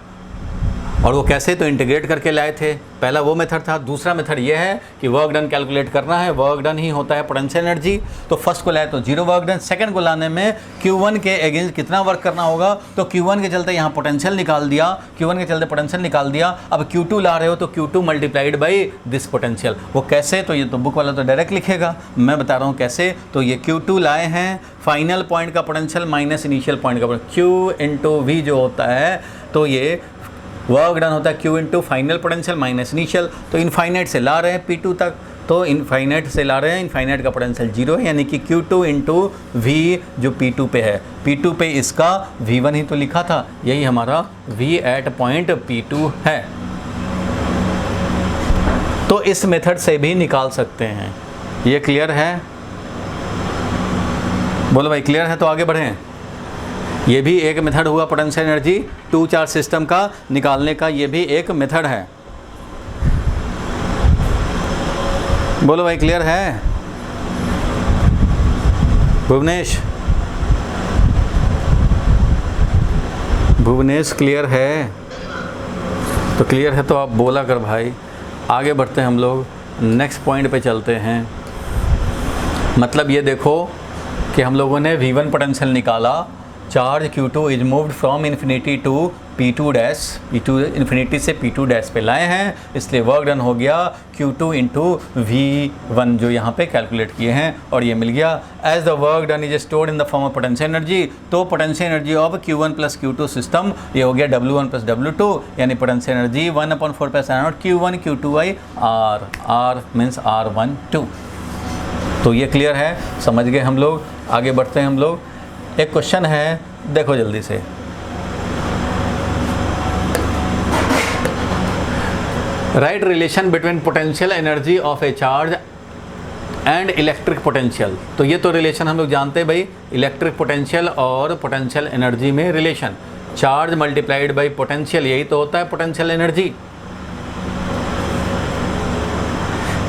Speaker 1: और वो कैसे? तो इंटीग्रेट करके लाए थे। पहला वो मेथड था। दूसरा मेथड ये है कि वर्क डन कैलकुलेट करना है, वर्क डन ही होता है पोटेंशियल एनर्जी। तो फर्स्ट को लाए तो 0 वर्क डन, सेकंड को लाने में Q1 के अगेंस्ट कितना वर्क करना होगा? तो Q1 के चलते यहाँ पोटेंशियल निकाल दिया, Q1 के चलते पोटेंशियल निकाल दिया। अब Q2 ला रहे हो तो Q2 multiplied by this potential. वो कैसे? तो ये तो बुक वाला तो डायरेक्ट लिखेगा, मैं बता रहा हूँ कैसे। तो ये Q2 लाए हैं, फाइनल पॉइंट का पोटेंशियल माइनस इनिशियल पॉइंट का पोटेंशियल, Q इंटू V जो होता है, तो ये वर्क डन होता है Q into final potential minus initial. तो इनफाइनाइट से ला रहे हैं P2 तक, तो इनफाइनाइट से ला रहे हैं, इनफाइनाइट का पोटेंशियल 0 है, यानी कि Q2 इंटू V जो P2 पे है, P2 पे इसका V1 ही तो लिखा था, यही हमारा V एट पॉइंट P2 है। तो तो इस मेथड से भी निकाल सकते हैं। ये क्लियर है? बोलो भाई क्लियर है तो आगे बढ़ें। ये भी एक मेथड हुआ potential energy two charge system का निकालने का, ये भी एक मेथड है। बोलो भाई क्लियर है? भुवनेश क्लियर है? तो क्लियर है तो आप बोला कर भाई। आगे बढ़ते हैं हम लोग, नेक्स्ट पॉइंट पे चलते हैं। मतलब ये देखो कि हम लोगों ने V1 पोटेंशियल निकाला, charge Q2 is moved from infinity to P2 dash, P2 infinity से P2 डैश पे लाए हैं, इसलिए वर्क डन हो गया Q2 इंटू V1 जो यहाँ पे कैलकुलेट किए हैं, और ये मिल गया। As the work done is stored in the form of potential energy, तो potential energy of Q1 plus Q2 system ये हो गया W1 प्लस W2, यानी potential energy 1/4 Q1 Q2 R means R12। तो ये क्लियर है, समझ गए हम लोग। आगे बढ़ते हैं हम लोग। एक क्वेश्चन है, देखो जल्दी से। Right relation between potential energy of a charge and electric potential. तो ये तो रिलेशन हम लोग जानते हैं भाई, इलेक्ट्रिक पोटेंशियल और पोटेंशियल एनर्जी में relation, charge multiplied by potential, यही तो होता है पोटेंशियल एनर्जी।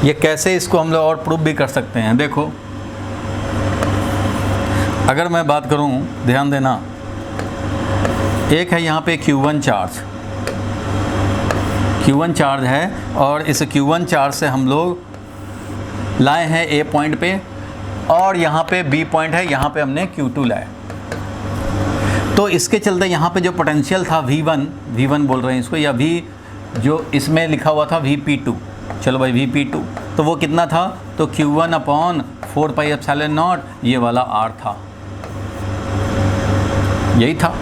Speaker 1: ये कैसे इसको हम लोग और प्रूव भी कर सकते हैं, देखो अगर मैं बात करूं, ध्यान देना, एक है यहाँ पे Q1 चार्ज है, और इस Q1 चार्ज से हम लोग लाए हैं A पॉइंट पे, और यहाँ पे B पॉइंट है, यहाँ पे हमने Q2 लाए। तो इसके चलते यहाँ पे जो पोटेंशियल था V1 बोल रहे हैं इसको, या V जो इसमें लिखा हुआ था VP2, चलो भाई VP2, तो वो कितना था, तो Q1/4πε0 ये वाला R था, यही था।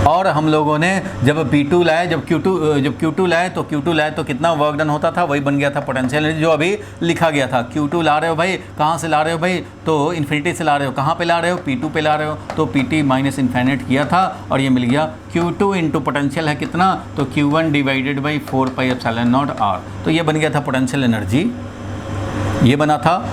Speaker 1: और हम लोगों ने जब P2 लाए, जब Q2 लाए तो कितना वर्क डन होता था, वही बन गया था पोटेंशियल एनर्जी जो अभी लिखा गया था। Q2 ला रहे हो भाई, कहाँ से ला रहे हो भाई, तो इन्फिनिटी से ला रहे हो, कहाँ पे ला रहे हो, P2 पे ला रहे हो, तो PT माइनस इन्फिनिट किया था, और ये मिल गया Q2 इंटू पोटेंशियल है कितना, तो Q1/4πε0 R, तो ये बन गया था पोटेंशियल एनर्जी, ये बना था।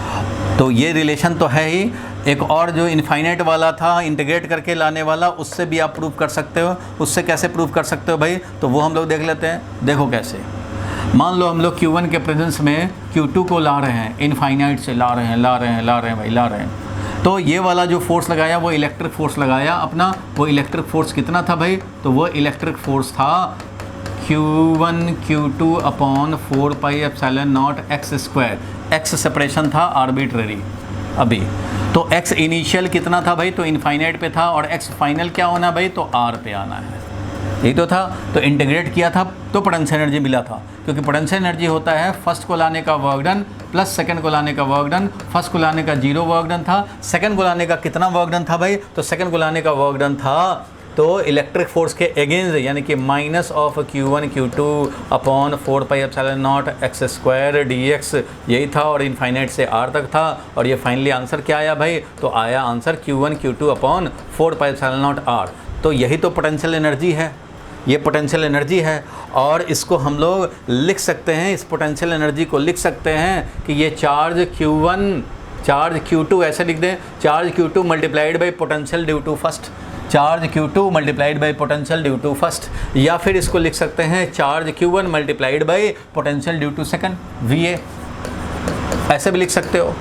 Speaker 1: तो ये रिलेशन तो है ही। एक और जो इनफाइनाइट वाला था, इंटीग्रेट करके लाने वाला, उससे भी आप प्रूव कर सकते हो। उससे कैसे प्रूव कर सकते हो भाई, तो वो हम लोग देख लेते हैं। देखो कैसे, मान लो हम लोग Q1 के प्रेजेंस में Q2 को ला रहे हैं, इनफाइनाइट से ला रहे हैं भाई। तो ये वाला जो फोर्स लगाया वो इलेक्ट्रिक फोर्स लगाया अपना, वो इलेक्ट्रिक फोर्स कितना था भाई, तो वो इलेक्ट्रिक फोर्स था Q1 Q2/4πε0 x²। x separation था आर्बिट्रेरी अभी, तो x इनिशियल कितना था भाई, तो इनफाइनाइट पे था, और x फाइनल क्या होना भाई, तो R पे आना है, यही तो था। तो इंटीग्रेट किया था तो पोटेंशियल एनर्जी मिला था, क्योंकि पोटेंशियल एनर्जी होता है फर्स्ट को लाने का वर्क डन प्लस सेकंड को लाने का वर्क डन। फर्स्ट को लाने का 0 वर्क डन था, सेकंड को लाने का कितना वर्क डन था भाई, तो सेकंड को लाने का वर्क डन था तो इलेक्ट्रिक फोर्स के अगेंस्ट, यानी कि minus of Q1 Q2/4πε0 x² dx, यही था, और इनफाइनाइट से R तक था। और ये फाइनली आंसर क्या आया भाई, तो आया आंसर Q1 Q2/4πε0 R। तो यही तो पोटेंशियल एनर्जी है, ये पोटेंशियल एनर्जी है। और इसको हम लोग लिख सकते हैं, इस पोटेंशियल एनर्जी को लिख सकते हैं कि ये चार्ज Q2 ऐसे लिख दें, charge Q2 multiplied by potential due to first, charge Q2 multiplied by potential due to first, या फिर इसको लिख सकते हैं charge Q1 multiplied by potential due to second VA, ऐसे भी लिख सकते हो।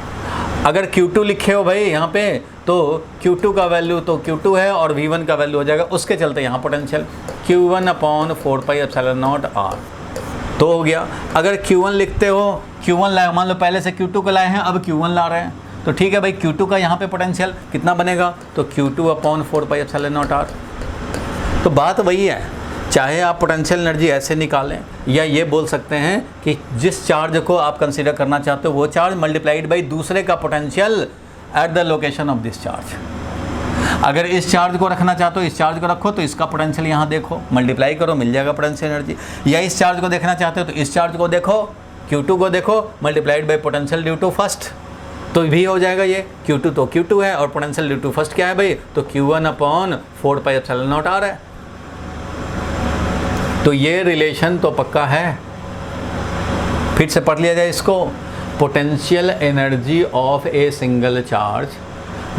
Speaker 1: अगर Q2 लिखे हो भाई यहाँ पे, तो Q2 का वैल्यू तो Q2 है और V1 का वैल्यू हो जाएगा, उसके चलते यहाँ पोटेंशियल Q1/4πε0 R तो हो गया। अगर Q1 लिखते हो, Q1 लाए, मान लो पहले से Q2 को लाए हैं, अब Q1 ला रहे हैं, तो ठीक है भाई, Q2 का यहाँ पे पोटेंशियल कितना बनेगा, तो Q2/4πε0 R। तो बात वही है, चाहे आप पोटेंशियल एनर्जी ऐसे निकालें, या ये बोल सकते हैं कि जिस चार्ज को आप कंसीडर करना चाहते हो वो चार्ज मल्टीप्लाइड बाई दूसरे का potential at the location of this charge. अगर इस चार्ज को रखना चाहते हो, इस चार्ज को रखो, तो इसका पोटेंशियल यहाँ देखो, मल्टीप्लाई करो, मिल जाएगा पोटेंशियल एनर्जी। या इस चार्ज को देखना चाहते हो तो इस चार्ज को देखो, Q2 को देखो, multiplied by potential due to first, तो भी हो जाएगा ये। Q2 तो Q2 है, और पोटेंशियल ड्यू टू फर्स्ट क्या है भाई, तो Q1/4πε0 R है। तो ये रिलेशन तो पक्का है, फिर से पढ़ लिया जाए इसको। Potential energy of a single charge,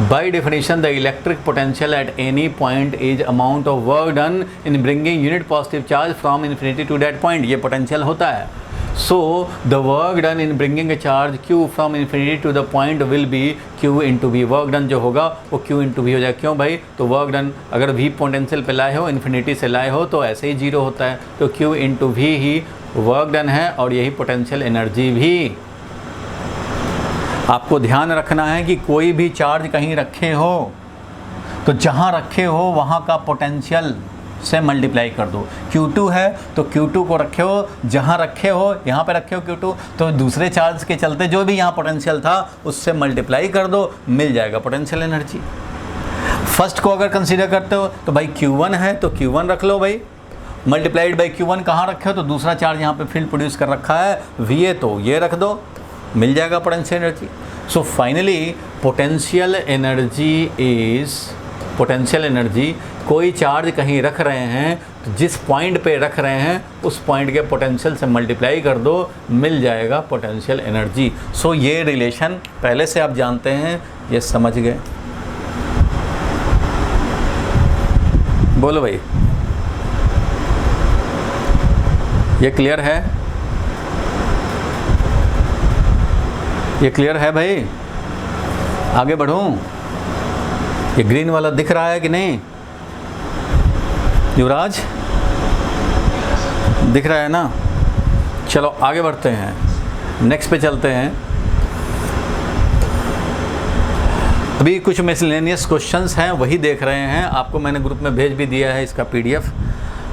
Speaker 1: by definition the electric potential at any point is amount of work done in bringing unit positive charge from infinity to that point, ये पोटेंशियल होता है। So the work done in bringing a charge q from infinity to the point will be q into v, work done जो होगा वो q into v हो जाएगा। क्यों भाई? तो वर्क डन अगर v पोटेंशियल पे लाए हो, इन्फिनिटी से लाए हो, तो ऐसे ही जीरो होता है, तो q into v ही वर्क डन है और यही पोटेंशियल एनर्जी भी। आपको ध्यान रखना है कि कोई भी चार्ज कहीं रखे हो तो जहाँ रखे हो वहाँ का पोटेंशियल से मल्टीप्लाई कर दो। Q2 है तो Q2 को रखे हो, जहाँ रखे हो, यहाँ पे रखे हो Q2, तो दूसरे चार्ज के चलते जो भी यहाँ पोटेंशियल था उससे मल्टीप्लाई कर दो, मिल जाएगा पोटेंशियल एनर्जी। फर्स्ट को अगर कंसीडर करते हो तो भाई Q1 है तो Q1 रख लो भाई, मल्टीप्लाइड बाई Q1 कहाँ रखे हो, तो दूसरा चार्ज यहाँ पे फील्ड प्रोड्यूस कर रखा है VA, तो ये रख दो, मिल जाएगा potential energy. So finally potential energy is, potential energy कोई चार्ज कहीं रख रहे हैं तो जिस पॉइंट पे रख रहे हैं उस पॉइंट के पोटेंशियल से मल्टीप्लाई कर दो, मिल जाएगा पोटेंशियल एनर्जी। सो ये रिलेशन पहले से आप जानते हैं, ये समझ गए। बोलो भाई, ये क्लियर है? ये क्लियर है भाई? आगे बढ़ूं? ये ग्रीन वाला दिख रहा है कि नहीं युवराज? दिख रहा है ना? चलो आगे बढ़ते हैं, नेक्स्ट पे चलते हैं। अभी कुछ मिसलेनियस क्वेश्चंस हैं, वही देख रहे हैं। आपको मैंने ग्रुप में भेज भी दिया है इसका PDF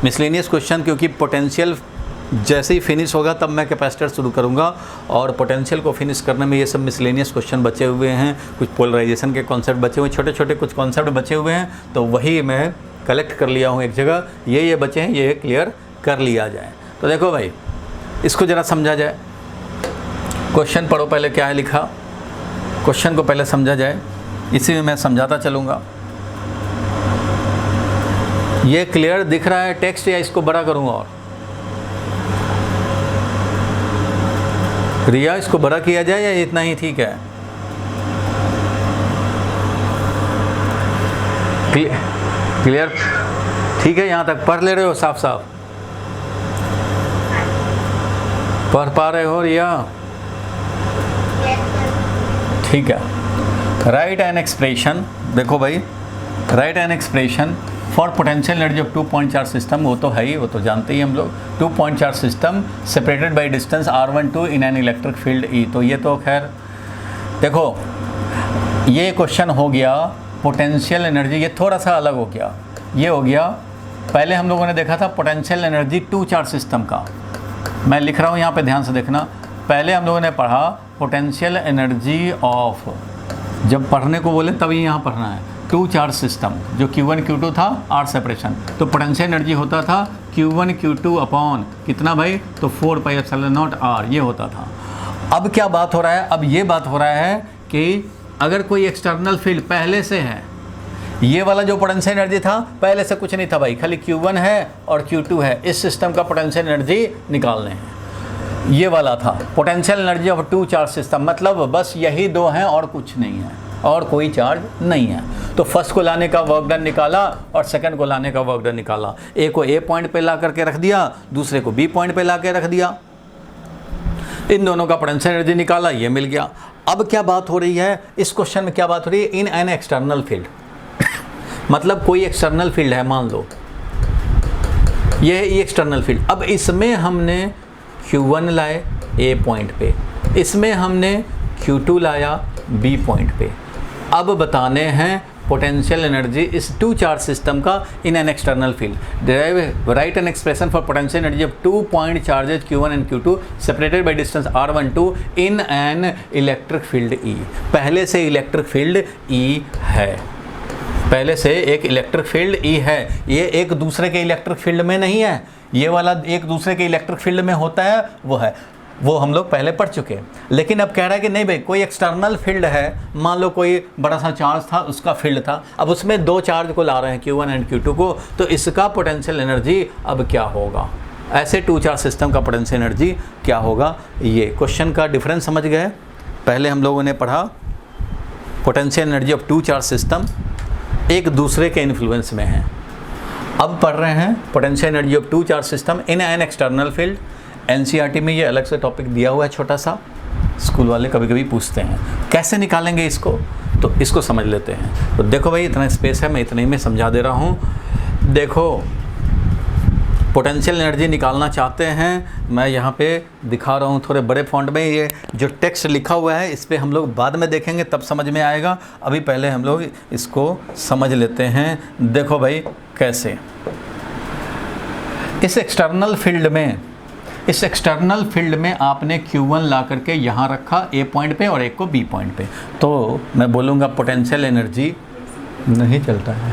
Speaker 1: मिसलेनियस क्वेश्चन, क्योंकि पोटेंशियल जैसे ही फिनिश होगा तब मैं कैपेसिटर शुरू करूंगा और पोटेंशियल को फिनिश करने में ये सब मिसलेनियस क्वेश्चन बचे हुए हैं, कुछ पोलराइजेशन के कॉन्सेप्ट बचे हुए, छोटे छोटे कुछ कॉन्सेप्ट बचे हुए हैं, तो वही मैं कलेक्ट कर लिया हूँ एक जगह। ये बचे हैं, ये क्लियर कर लिया जाए। तो देखो भाई, इसको ज़रा समझा जाए। क्वेश्चन पढ़ो पहले, क्या है लिखा, क्वेश्चन को पहले समझा जाए, इसी में मैं समझाता चलूँगा। ये क्लियर दिख रहा है टेक्स्ट या इसको बड़ा करूँगा? और रिया, इसको बड़ा किया जाए या इतना ही ठीक है? क्लियर ठीक है? यहाँ तक पढ़ ले रहे हो? साफ साफ पढ़ पा रहे हो रिया? ठीक है। राइट एन एक्सप्रेशन, देखो भाई, right an expression for potential energy of 2 point charge system, वो तो है ही, वो तो जानते ही हम लोग। 2 point charge system separated by distance r12 in an electric field E, तो ये तो खैर देखो, ये क्वेश्चन हो गया पोटेंशियल एनर्जी, ये थोड़ा सा अलग हो गया। ये हो गया, पहले हम लोगों ने देखा था पोटेंशियल एनर्जी 2 चार्ज सिस्टम का। मैं लिख रहा हूँ यहाँ पे, ध्यान से देखना। पहले हम लोगों ने पढ़ा पोटेंशियल एनर्जी ऑफ, जब पढ़ने को बोले तभी यहाँ पढ़ना है, 2 चार्ज सिस्टम, जो Q1 Q2 था, R सेपरेशन, तो पोटेंशियल एनर्जी होता था Q1 Q2 अपॉन कितना भाई, तो 4πε0 R, ये होता था। अब क्या बात हो रहा है? अब ये बात हो रहा है कि अगर कोई एक्सटर्नल फील्ड पहले से है, ये वाला जो पोटेंशियल एनर्जी था पहले से कुछ नहीं था भाई, खाली Q1 है और Q2 है, इस सिस्टम का पोटेंशियल एनर्जी निकालने हैं। ये वाला था potential energy of 2 charge system, मतलब बस यही 2 हैं और कुछ नहीं है, और कोई चार्ज नहीं है। तो फर्स्ट को लाने का वर्क डन निकाला और सेकंड को लाने का वर्क डन निकाला। ए को ए पॉइंट पे ला करके रख दिया, दूसरे को बी पॉइंट पे ला के रख दिया, इन दोनों का पोटेंशियल एनर्जी निकाला, ये मिल गया। अब क्या बात हो रही है इस क्वेश्चन में? क्या बात हो रही है? इन एन एक्सटर्नल फील्ड, मतलब कोई एक्सटर्नल फील्ड है, मान लो ये एक्सटर्नल फील्ड। अब इसमें हमने Q1 लाए ए पॉइंट पे, इसमें हमने Q2 लाया बी पॉइंट पे। अब बताने हैं पोटेंशियल एनर्जी इस 2 चार्ज सिस्टम का इन an external field. Right an expression for potential energy of 2 point charges Q1 and Q2 separated by distance r12 in an electric field E। पहले से electric field E है, पहले से एक electric field E है, ये एक दूसरे के इलेक्ट्रिक फील्ड में नहीं है, ये वाला एक दूसरे के इलेक्ट्रिक फील्ड में होता है, वो है, वो हम लोग पहले पढ़ चुके हैं। लेकिन अब कह रहा है कि नहीं भाई, कोई एक्सटर्नल फील्ड है, मान लो कोई बड़ा सा चार्ज था, उसका फील्ड था, अब उसमें 2 चार्ज को ला रहे हैं Q1 एंड Q2 को, तो इसका पोटेंशियल एनर्जी अब क्या होगा? ऐसे टू चार्ज सिस्टम का पोटेंशियल एनर्जी क्या होगा। ये क्वेश्चन का डिफरेंस समझ गए। पहले हम लोगों ने पढ़ा potential energy of two charge system एक दूसरे के इन्फ्लुएंस में है। अब पढ़ रहे हैं potential energy of two charge system in an external field. NCERT में ये अलग से टॉपिक दिया हुआ है, छोटा सा, स्कूल वाले कभी कभी पूछते हैं कैसे निकालेंगे इसको, तो इसको समझ लेते हैं। तो देखो भाई, इतना स्पेस है, मैं इतने ही में समझा दे रहा हूँ। देखो, पोटेंशियल एनर्जी निकालना चाहते हैं, मैं यहाँ पे दिखा रहा हूँ थोड़े बड़े फॉन्ट में। ये जो टेक्स्ट लिखा हुआ है इस पे हम लोग बाद में देखेंगे, तब समझ में आएगा। अभी पहले हम लोग इसको समझ लेते हैं। देखो भाई कैसे, इस एक्सटर्नल फील्ड में आपने Q1 ला करके यहाँ रखा A पॉइंट पे और एक को B पॉइंट पे, तो मैं बोलूँगा पोटेंशियल एनर्जी नहीं चलता है।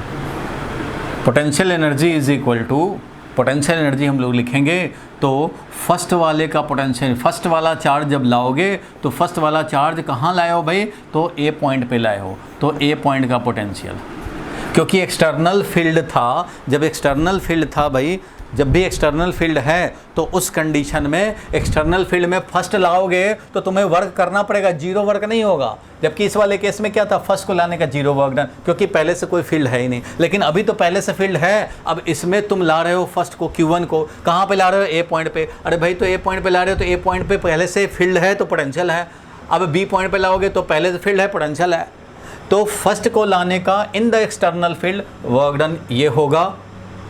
Speaker 1: Potential energy is equal to, potential energy हम लोग लिखेंगे तो फर्स्ट वाले का पोटेंशियल, फर्स्ट वाला चार्ज जब लाओगे तो फर्स्ट वाला चार्ज कहाँ लाए हो भाई, तो A पॉइंट पे लाए हो, तो A पॉइंट का पोटेंशियल, क्योंकि एक्सटर्नल फील्ड था। जब एक्सटर्नल फील्ड था भाई, जब भी एक्सटर्नल फील्ड है तो उस कंडीशन में एक्सटर्नल फील्ड में फर्स्ट लाओगे तो तुम्हें वर्क करना पड़ेगा, जीरो वर्क नहीं होगा। जबकि इस वाले केस में क्या था, फर्स्ट को लाने का जीरो वर्क डन, क्योंकि पहले से कोई फील्ड है ही नहीं। लेकिन अभी तो पहले से फील्ड है। अब इसमें तुम ला रहे हो फर्स्ट को, Q1 को, कहाँ पे ला रहे हो, A पॉइंट पे। अरे भाई, तो A पॉइंट पे ला रहे हो तो A पॉइंट पे पहले से फील्ड है तो पोटेंशियल है। अब B पॉइंट पे लाओगे तो पहले से फील्ड है, पोटेंशियल है। तो फर्स्ट को लाने का इन the external field work done ये होगा।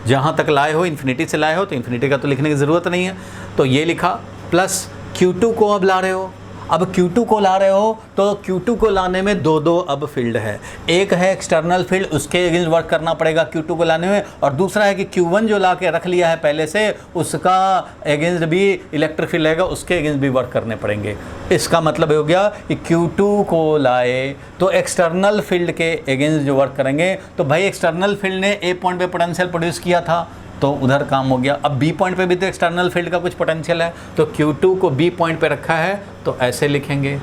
Speaker 1: जहाँ तक लाए हो, इन्फिनिटी से लाए हो तो इन्फिनिटी का तो लिखने की ज़रूरत नहीं है, तो ये लिखा। प्लस Q2 को अब ला रहे हो, अब Q2 को ला रहे हो तो Q2 को लाने में दो अब फील्ड है। एक है एक्सटर्नल फील्ड, उसके अगेंस्ट वर्क करना पड़ेगा Q2 को लाने में, और दूसरा है कि Q1 जो ला के रख लिया है पहले से, उसका अगेंस्ट भी इलेक्ट्रिक फील्ड रहेगा, उसके अगेंस्ट भी वर्क करने पड़ेंगे। इसका मतलब हो गया कि Q2 को लाए तो एक्सटर्नल फील्ड के अगेंस्ट जो वर्क करेंगे, तो भाई एक्सटर्नल फील्ड ने A पॉइंट पे पोटेंशियल प्रोड्यूस किया था तो उधर काम हो गया। अब B पॉइंट पे भी तो एक्सटर्नल फील्ड का कुछ पोटेंशियल है, तो Q2 को B पॉइंट पे रखा है तो ऐसे लिखेंगे,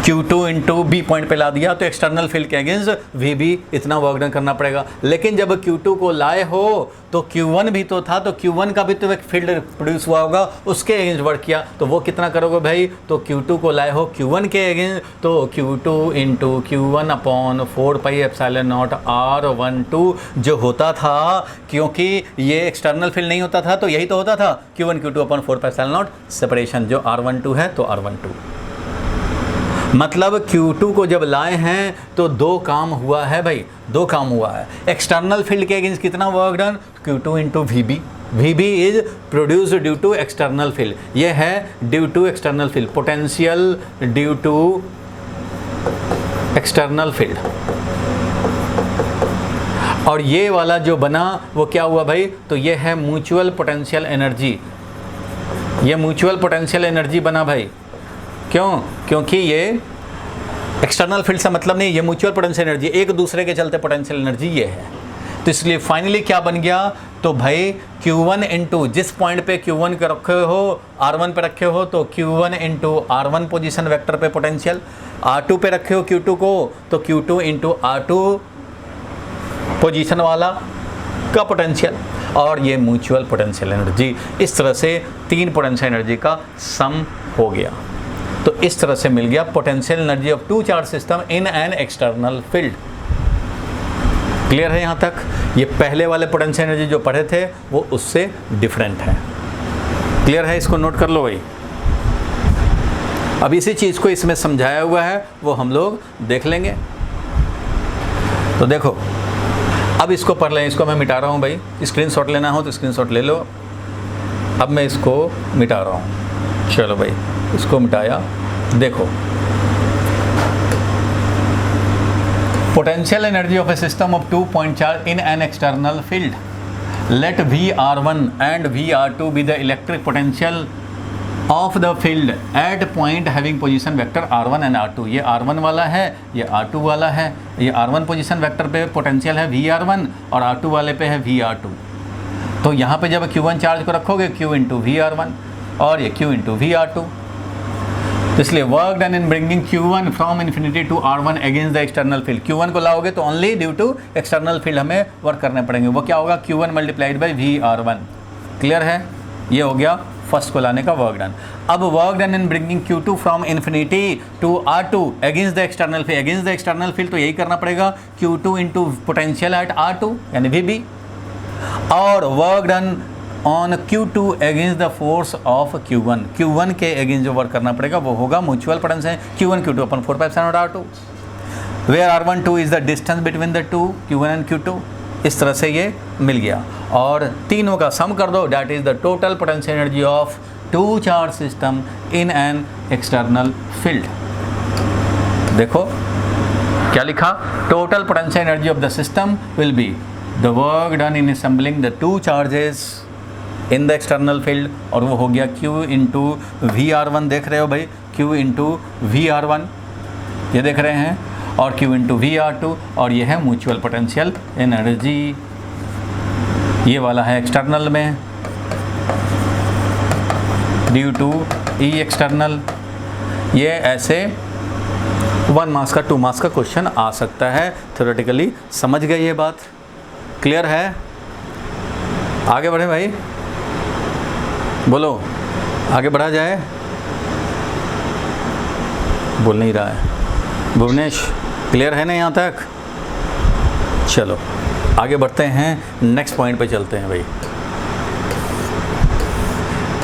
Speaker 1: Q2 इंटू B पॉइंट पे ला दिया तो एक्सटर्नल फील्ड के अगेंस्ट VB इतना वर्क डन करना पड़ेगा। लेकिन जब Q2 को लाए हो तो Q1 भी तो था, तो Q1 का भी तो एक फील्ड प्रोड्यूस हुआ होगा, उसके अगेंस्ट वर्क किया, तो वो कितना करोगे भाई, तो Q2 को लाए हो Q1 के अगेंस्ट, तो Q2 into Q1 upon 4πε0 R12 जो होता था, क्योंकि ये एक्सटर्नल फील्ड नहीं होता था तो यही तो होता था Q1 Q2 अपॉन 4πε0 सेपरेशन, जो R12 है तो R12। मतलब Q2 को जब लाए हैं तो दो काम हुआ है भाई, दो काम हुआ है। एक्सटर्नल फील्ड के अगेंस्ट कितना work done, Q2 into VB, VB is produced due to external field, ये है due to external field, potential due to external field. और ये वाला जो बना वो क्या हुआ भाई, तो ये है म्यूचुअल पोटेंशियल एनर्जी, ये म्यूचुअल पोटेंशियल एनर्जी बना भाई। क्यों, क्योंकि ये एक्सटर्नल फील्ड से मतलब नहीं, ये म्यूचुअल पोटेंशियल एनर्जी, एक दूसरे के चलते पोटेंशियल एनर्जी ये है। तो इसलिए फाइनली क्या बन गया, तो भाई Q1 इंटू जिस पॉइंट पे Q1 के रखे हो, R1 पे रखे हो, तो Q1 into R1 position vector पे पोटेंशियल, R2 पे रखे हो Q2 को, तो Q2 इंटू R2 पोजीशन वाला का पोटेंशियल, और ये म्यूचुअल पोटेंशियल एनर्जी। इस तरह से तीन पोटेंशियल एनर्जी का सम हो गया। तो इस तरह से मिल गया potential energy of two charge system in an external field. Clear है यहाँ तक? ये पहले वाले पोटेंशियल एनर्जी जो पढ़े थे वो उससे डिफरेंट है। क्लियर है? इसको नोट कर लो भाई। अब इसी चीज़ को इसमें समझाया हुआ है, वो हम लोग देख लेंगे। तो देखो, अब इसको पढ़ लें। इसको मैं मिटा रहा हूँ भाई, स्क्रीनशॉट लेना हो तो स्क्रीनशॉट ले लो। अब मैं इसको मिटा रहा हूँ। चलो भाई, इसको मिटाया। देखो, potential energy of a system of 2 point charge in an external field, let VR1 and VR2 be the electric potential of the field at point having position vector R1 and R2। ये R1 वाला है, ये R2 वाला है। ये R1 position vector पे potential है VR1 और R2 वाले पे है VR2। तो यहाँ पे जब Q1 चार्ज को रखोगे Q इंटू VR1 और ये Q इंटू VR2। तो इसलिए work done in bringing Q1 from infinity to R1 against the external field. Q1 को लाओगे तो only due to external field हमें वर्क करने पड़ेंगे। वो क्या होगा, Q1 multiplied by VR1। Clear है? ये हो गया फर्स्ट को लाने का वर्क डन। अब work done in bringing Q2 from infinity to R2 against the external field. Against the external field तो यही करना पड़ेगा, Q2 into potential at R2 यानी VB, और work done on Q2 against the force of Q1। Q1 के against जो work करना पड़ेगा वो होगा mutual potential Q1 Q2 upon 4π R2, where R12 is the distance between the two Q1 and Q2। इस तरह से ये मिल गया, और तीनों का सम कर दो, that is the total potential energy of two charge system in an external field. देखो क्या लिखा, total potential energy of the system will be the work done in assembling the two charges in the external field, और वो हो गया Q into VR1। देख रहे हो भाई, Q इंटू VR1 ये देख रहे हैं, और Q इंटू VR2, और ये है म्यूचुअल पोटेंशियल एनर्जी, ये वाला है एक्सटर्नल में ड्यू टू E एक्सटर्नल। ये ऐसे 1 मार्क्स का 2 मार्क्स का क्वेश्चन आ सकता है थ्योरेटिकली। समझ गए ये बात? क्लियर है? आगे बढ़े भाई, बोलो आगे बढ़ा जाए। बोल नहीं रहा है भुवनेश, क्लियर है ना यहाँ तक? चलो आगे बढ़ते हैं, नेक्स्ट पॉइंट पे चलते हैं भाई।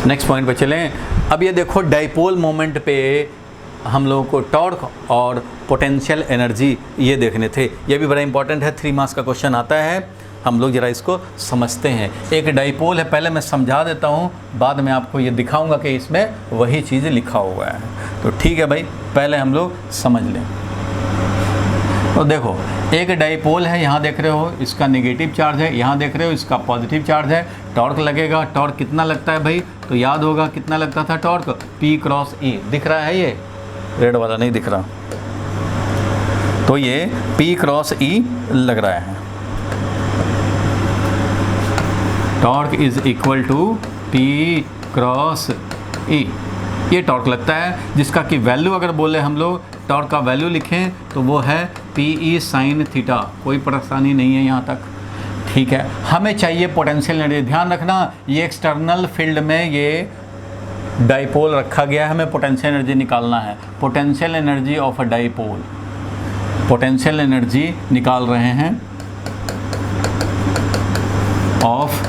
Speaker 1: नेक्स्ट पॉइंट पे चलें। अब ये देखो, डाइपोल मोमेंट पे हम लोगों को टॉर्क और पोटेंशियल एनर्जी ये देखने थे। ये भी बड़ा इंपॉर्टेंट है, 3 मार्क्स का क्वेश्चन आता है। हम लोग ज़रा इसको समझते हैं। एक डाइपोल है, पहले मैं समझा देता हूँ, बाद में आपको ये दिखाऊंगा कि इसमें वही चीज़ लिखा हुआ है। तो ठीक है भाई, पहले हम लोग समझ लें। तो देखो, एक डाइपोल है, यहाँ देख रहे हो इसका नेगेटिव चार्ज है, यहाँ देख रहे हो इसका पॉजिटिव चार्ज है। टॉर्क लगेगा, टॉर्क कितना लगता है भाई? तो याद होगा कितना लगता था टॉर्क, P क्रॉस E। दिख रहा है ये रेड वाला? नहीं दिख रहा, तो ये P क्रॉस E लग रहा है। Torque is equal to P cross E, ये टॉर्क लगता है, जिसका कि वैल्यू अगर बोले हम लोग टॉर्क का वैल्यू लिखें तो वो है PE साइन थीटा। कोई परेशानी नहीं है यहाँ तक, ठीक है। हमें चाहिए पोटेंशियल एनर्जी। ध्यान रखना, ये एक्सटर्नल फील्ड में ये डाइपोल रखा गया है, हमें पोटेंशियल एनर्जी निकालना है। Potential energy of a dipole, potential energy निकाल रहे हैं of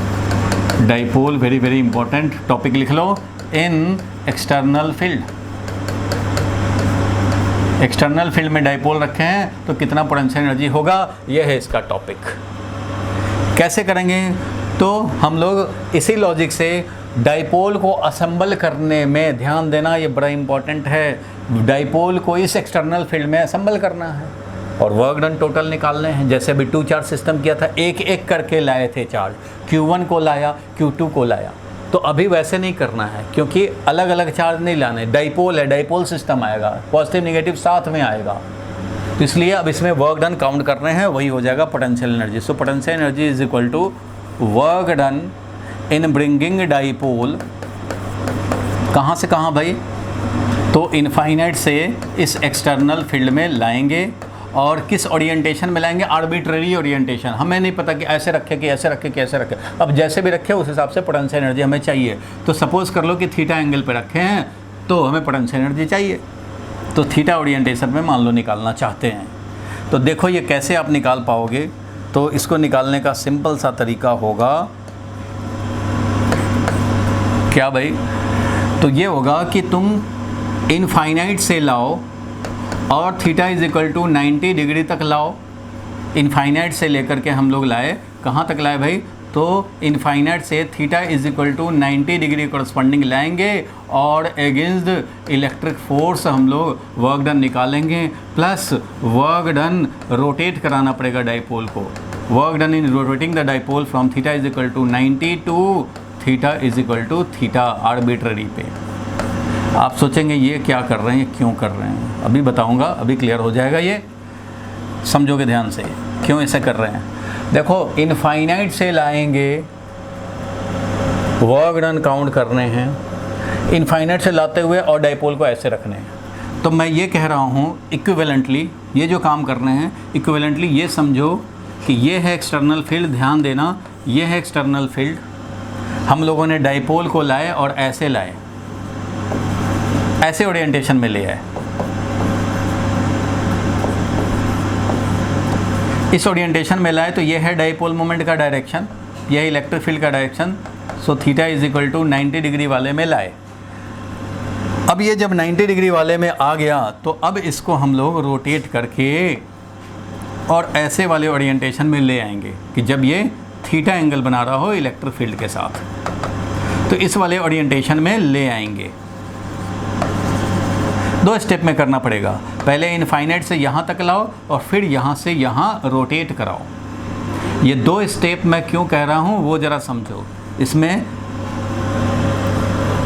Speaker 1: dipole. Very very important topic लिख लो, in external field. External field में डाइपोल रखे हैं तो कितना पोटेंशियल एनर्जी होगा, यह है इसका टॉपिक। कैसे करेंगे? तो हम लोग इसी लॉजिक से डाइपोल को असेंबल करने में ध्यान देना, ये बड़ा इंपॉर्टेंट है। डाइपोल को इस एक्सटर्नल फील्ड में असेंबल करना है और वर्क डन टोटल निकालने हैं। जैसे अभी 2 चार्ज सिस्टम किया था, एक एक करके लाए थे चार्ज, Q1 को लाया, Q2 को लाया। तो अभी वैसे नहीं करना है, क्योंकि अलग अलग चार्ज नहीं लाने। डाइपोल है, डाइपोल सिस्टम आएगा, पॉजिटिव नेगेटिव साथ में आएगा, तो इसलिए अब इसमें वर्क डन काउंट कर रहे हैं, वही हो जाएगा potential energy. So potential energy is equal to work done in bringing dipole, कहाँ से कहाँ भाई? तो इनफाइनाइट से इस एक्सटर्नल फील्ड में लाएंगे, और किस ओरिएंटेशन में लाएंगे? Arbitrary orientation. हमें नहीं पता कि ऐसे रखे कि ऐसे रखे कि ऐसे रखे, अब जैसे भी रखे उस हिसाब से पोटेंशियल एनर्जी हमें चाहिए। तो सपोज कर लो कि थीटा एंगल पे रखे हैं तो हमें पोटेंशियल एनर्जी चाहिए, तो थीटा ओरिएंटेशन में मान लो निकालना चाहते हैं। तो देखो ये कैसे आप निकाल पाओगे। तो इसको निकालने का सिंपल सा तरीका होगा क्या भाई? तो ये होगा कि तुम इनफाइनाइट से लाओ और theta is equal to 90 degree तक लाओ। इनफाइनाइट से लेकर के हम लोग लाए, कहाँ तक लाए भाई? तो इनफाइनाइट से theta is equal to 90 degree corresponding लाएंगे, और अगेंस्ट इलेक्ट्रिक फोर्स हम लोग वर्क डन निकालेंगे, प्लस वर्क डन रोटेट कराना पड़ेगा डाइपोल को। Work done in rotating the dipole from theta is equal to 90 to theta is equal to theta arbitrary पे। आप सोचेंगे ये क्या कर रहे हैं, क्यों कर रहे हैं? अभी बताऊंगा, अभी क्लियर हो जाएगा, ये समझोगे ध्यान से क्यों ऐसे कर रहे हैं। देखो, इनफाइनाइट से लाएंगे, वर्क डन काउंट करने हैं, इनफाइनाइट से लाते हुए और डाइपोल को ऐसे रखने हैं। तो मैं ये कह रहा हूँ इक्विवेलेंटली ये जो काम कर रहे हैं, इक्विवेलेंटली ये समझो कि ये है एक्सटर्नल फील्ड। ध्यान देना, ये है एक्सटर्नल फील्ड, हम लोगों ने डाइपोल को लाए और ऐसे लाए, ऐसे ओरिएंटेशन में ले आए, इस ओरिएंटेशन में लाए, तो ये है डाइपोल मोमेंट का डायरेक्शन, यह है इलेक्ट्रिक फील्ड का direction. So theta is equal to 90 degree वाले में लाए। अब ये जब 90 डिग्री वाले में आ गया तो अब इसको हम लोग रोटेट करके और ऐसे वाले ओरिएंटेशन में ले आएंगे कि जब ये थीटा एंगल बना रहा हो इलेक्ट्रिक फील्ड के साथ, तो इस वाले ओरिएंटेशन में ले आएंगे। 2 स्टेप में करना पड़ेगा, पहले इनफाइनाइट से यहाँ तक लाओ और फिर यहाँ से यहाँ रोटेट कराओ। ये 2 स्टेप मैं क्यों कह रहा हूँ वो ज़रा समझो, इसमें